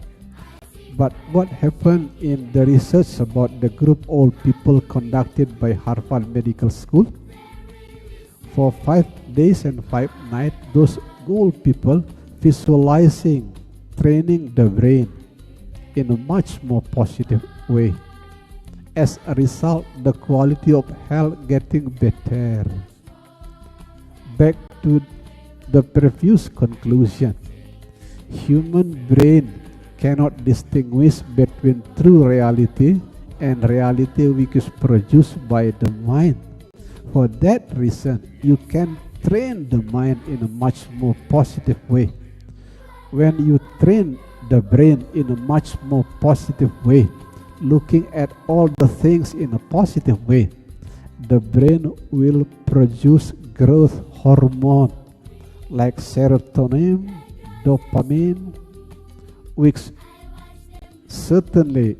But what happened in the research about the group old people conducted by Harvard Medical School? For 5 days and 5 nights, those old people visualizing, training the brain in a much more positive way. As a result, the quality of health getting better. Back to the previous conclusion. Human brain cannot distinguish between true reality and reality which is produced by the mind. For that reason, you can train the mind in a much more positive way. When you train the brain in a much more positive way, looking at all the things in a positive way, the brain will produce growth hormone like serotonin, dopamine, which certainly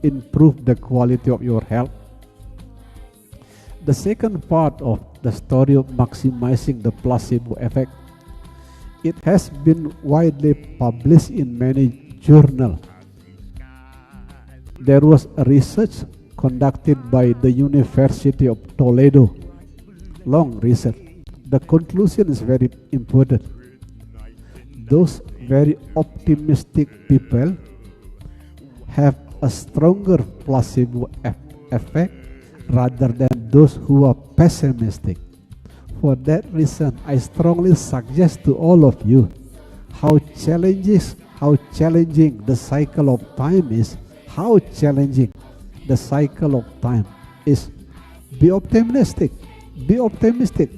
improve the quality of your health. The second part of the story of maximizing the placebo effect, it has been widely published in many journals. There was a research conducted by the University of Toledo. Long research. The conclusion is very important. Those very optimistic people have a stronger placebo effect rather than those who are pessimistic. For that reason, I strongly suggest to all of you how challenging the cycle of time is. How challenging the cycle of time is. Be optimistic. Be optimistic.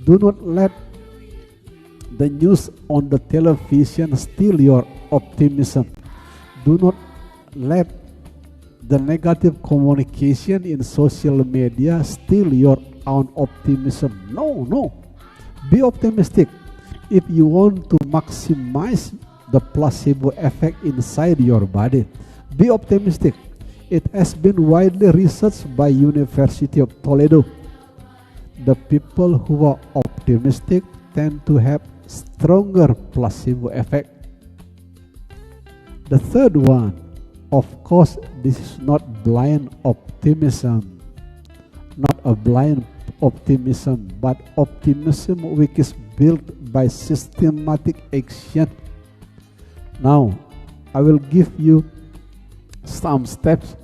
Do not let the news on the television steal your optimism. Do not let the negative communication in social media steal your own optimism. No. Be optimistic. If you want to maximize the placebo effect inside your body, be optimistic. It has been widely researched by University of Toledo. The people who are optimistic tend to have stronger placebo effect. The third one, of course, this is not blind optimism, not a blind optimism, but optimism which is built by systematic action. Now, I will give you some steps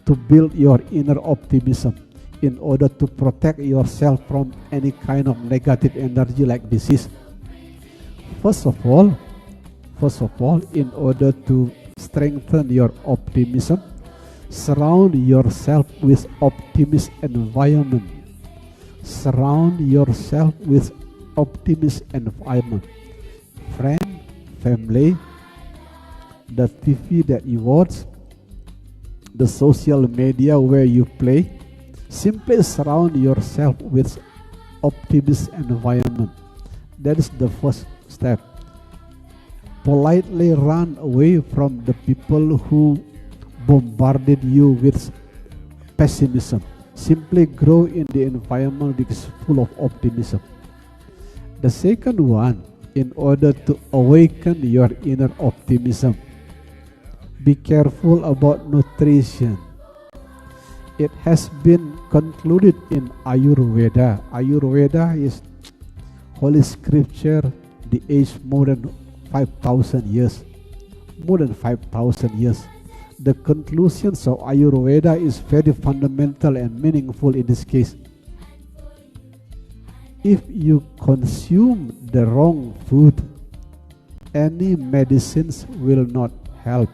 to build your inner optimism in order to protect yourself from any kind of negative energy like disease. First of all, in order to strengthen your optimism, surround yourself with optimist environment. Surround yourself with optimist environment. Friend, family, the TV that you watch, the social media where you play. Simply surround yourself with optimist environment. That is the first step. Politely run away from the people who bombarded you with pessimism. Simply grow in the environment that is full of optimism. The second one, in order to awaken your inner optimism, be careful about nutrition. It has been concluded in Ayurveda. Ayurveda is holy scripture, the age more than 5,000 years. More than 5,000 years. The conclusions of Ayurveda is very fundamental and meaningful in this case. If you consume the wrong food, any medicines will not help.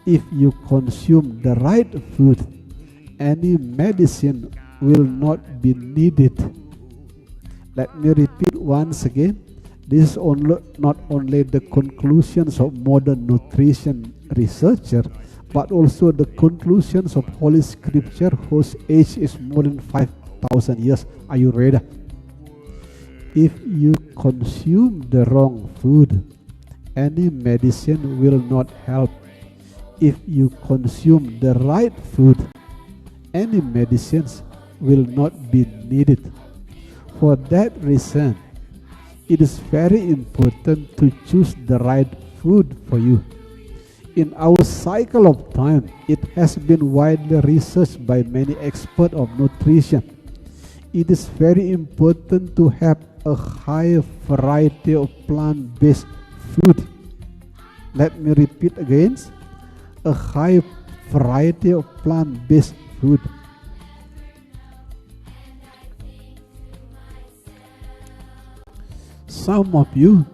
If you consume the right food, any medicine will not be needed. Let me repeat once again. This is not only the conclusions of modern nutrition researcher, but also the conclusions of Holy Scripture whose age is more than 5,000 years, Ayurveda. If you consume the wrong food, any medicine will not help. If you consume the right food, any medicines will not be needed. For that reason, it is very important to choose the right food for you. In our cycle of time, it has been widely researched by many experts of nutrition. It is very important to have a high variety of plant-based food. Let me repeat again. A high variety of plant-based food. Some of you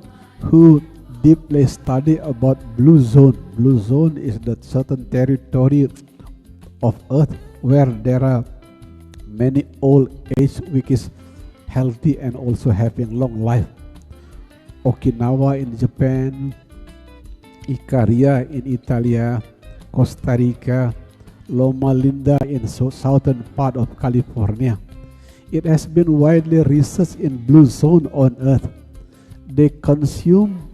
who deeply study about blue zone. Blue zone is the certain territory of Earth where there are many old age which is healthy and also having long life. Okinawa in Japan, Ikaria in Italy, Costa Rica, Loma Linda in southern part of California. It has been widely researched in blue zone on Earth. They consume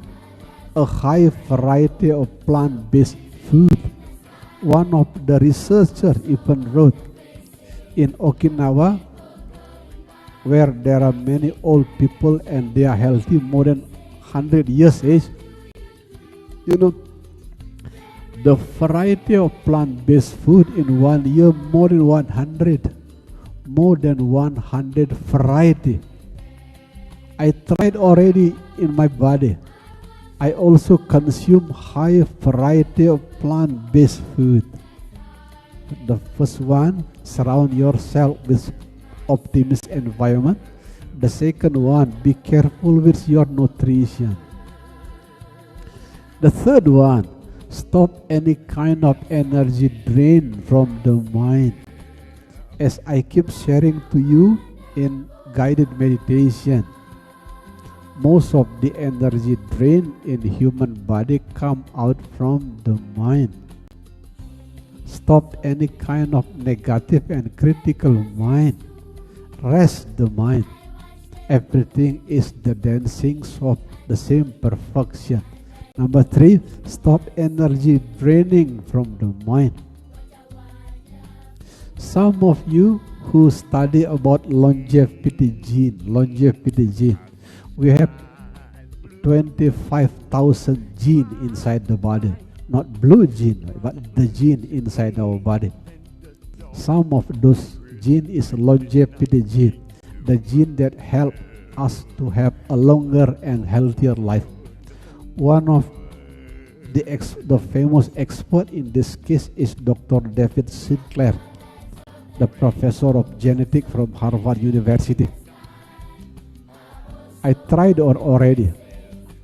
a high variety of plant-based food. One of the researchers even wrote, in Okinawa, where there are many old people and they are healthy, more than 100 years age, you know, the variety of plant-based food in 1 year, more than 100 variety. I tried already in my body. I also consume high variety of plant-based food. The first one, surround yourself with optimist environment. The second one, be careful with your nutrition. The third one, stop any kind of energy drain from the mind. As I keep sharing to you in guided meditation, most of the energy drain in human body come out from the mind. Stop any kind of negative and critical mind. Rest the mind. Everything is the dancings of the same perfection. Number 3, stop energy draining from the mind. Some of you who study about longevity gene, we have 25,000 genes inside the body. Not blue gene, but the gene inside our body. Some of those gene is longevity gene. the gene that help us to have a longer and healthier life. One of the famous expert in this case is Dr. David Sinclair, the professor of genetics from Harvard University. I tried already.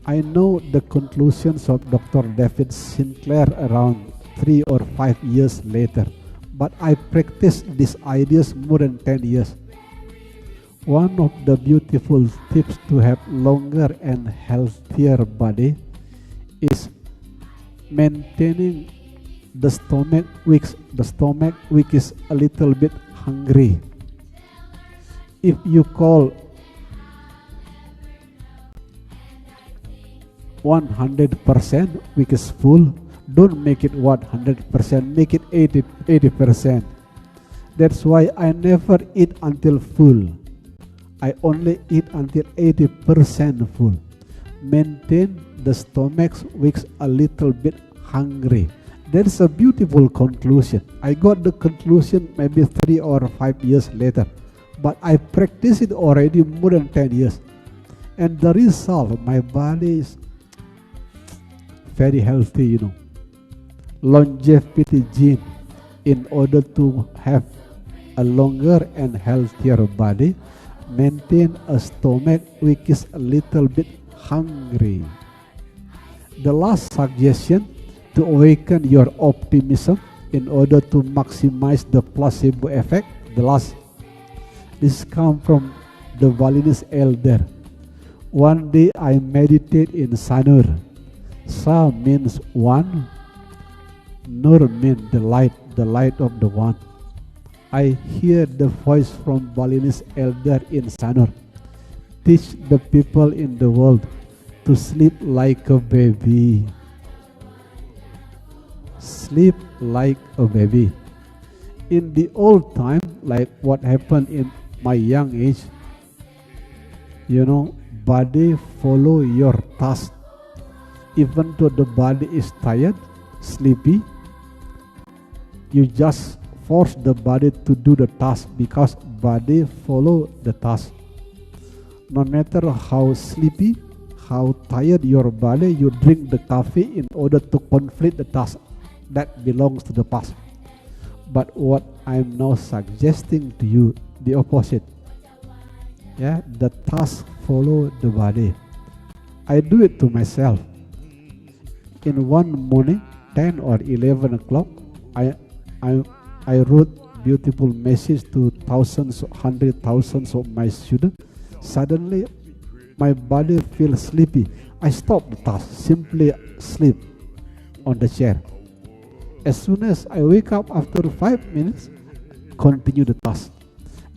I know the conclusions of Dr. David Sinclair around 3 or 5 years later, but I practiced these ideas more than 10 years. One of the beautiful tips to have longer and healthier body is maintaining the stomach which is a little bit hungry. If you call 100% which is full, don't make it 100%, make it 80%. That's why I never eat until full. I only eat until 80% full. Maintain the stomach which is a little bit hungry. That's a beautiful conclusion. I got the conclusion maybe 3 or 5 years later, but I practiced it already more than 10 years. And the result, my body is very healthy, you know. Longevity gene, in order to have a longer and healthier body, maintain a stomach which is a little bit hungry. The last suggestion, to awaken your optimism in order to maximize the placebo effect. This comes from the Balinese elder. One day I meditate in Sanur. Sa means one, Nur means the light of the one. I hear the voice from Balinese elder in Sanur. Teach the people in the world to sleep like a baby. Sleep like a baby. In the old time, like what happened in my young age, you know, body follow your task. Even though the body is tired, sleepy, you just force the body to do the task because body follow the task. No matter how sleepy, how tired your body, you drink the coffee in order to complete the task that belongs to the past. But what I'm now suggesting to you, the opposite. Yeah, the task follow the body. I do it to myself. In one morning, 10 or 11 o'clock, I wrote beautiful message to thousands, hundred thousands of my students. Suddenly, my body feels sleepy. I stop the task, simply sleep on the chair. As soon as I wake up after 5 minutes, continue the task.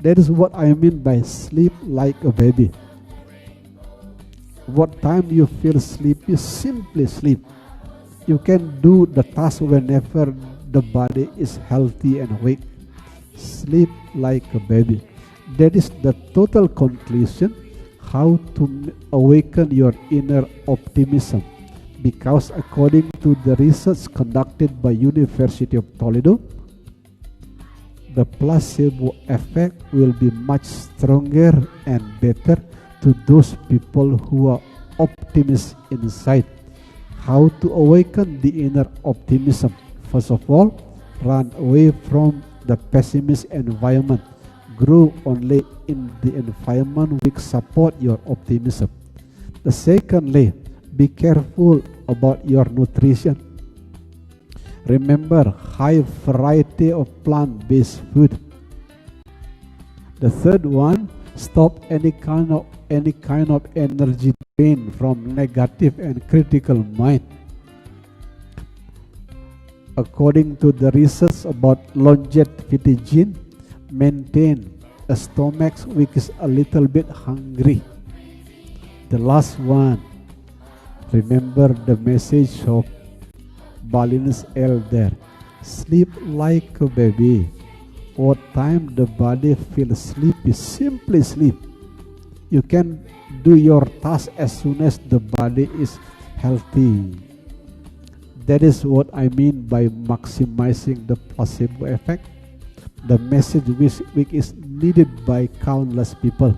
That is what I mean by sleep like a baby. What time you feel sleepy, simply sleep. You can do the task whenever the body is healthy and awake. Sleep like a baby. That is the total conclusion how to awaken your inner optimism. Because according to the research conducted by University of Toledo, the placebo effect will be much stronger and better to those people who are optimists inside. How to awaken the inner optimism? First of all, run away from the pessimist environment. Grow only in the environment which support your optimism. The secondly, be careful about your nutrition. Remember, high variety of plant-based food. The third one, stop any kind of energy drain from negative and critical mind. According to the research about longevity gene, maintain a stomach which is a little bit hungry. The last one, remember the message of Balinese elder. Sleep like a baby. What time the body feels sleepy, simply sleep. You can do your task as soon as the body is healthy. That is what I mean by maximizing the placebo effect. The message which is needed by countless people.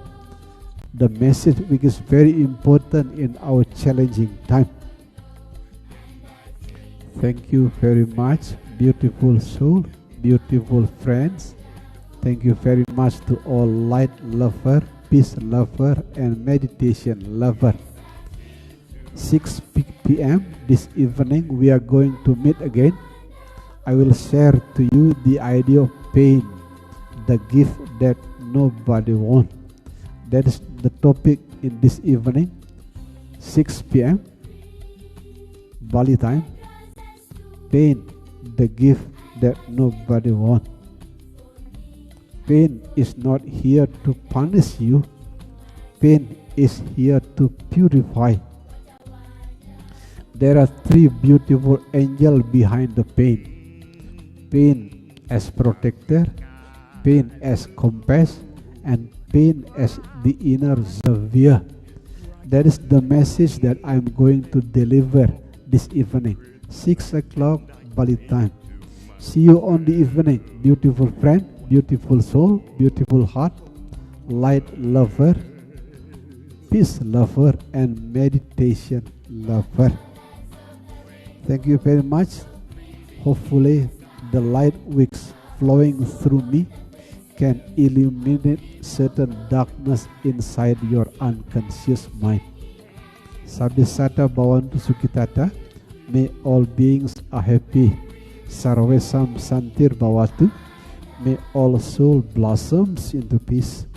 The message which is very important in our challenging time. Thank you very much, beautiful soul, beautiful friends. Thank you very much to all light lover, peace lover, and meditation lover. 6 p.m. this evening we are going to meet again. I will share to you the idea of pain, the gift that nobody wants. That is the topic in this evening, 6 p.m. Bali time. Pain, the gift that nobody wants. Pain is not here to punish you. Pain is here to purify. There are 3 beautiful angels behind the pain. Pain as protector, pain as compass, and pain as the inner savior. That is the message that I am going to deliver this evening, 6 o'clock Bali time. See you on the evening, beautiful friend, beautiful soul, beautiful heart, light lover, peace lover, and meditation lover. Thank you very much. Hopefully the light wicks flowing through me can illuminate certain darkness inside your unconscious mind. Sabdisata Bhavantu Sukhitata. May all beings are happy. Sarvesam Santir Bhavatu. May all soul blossoms into peace.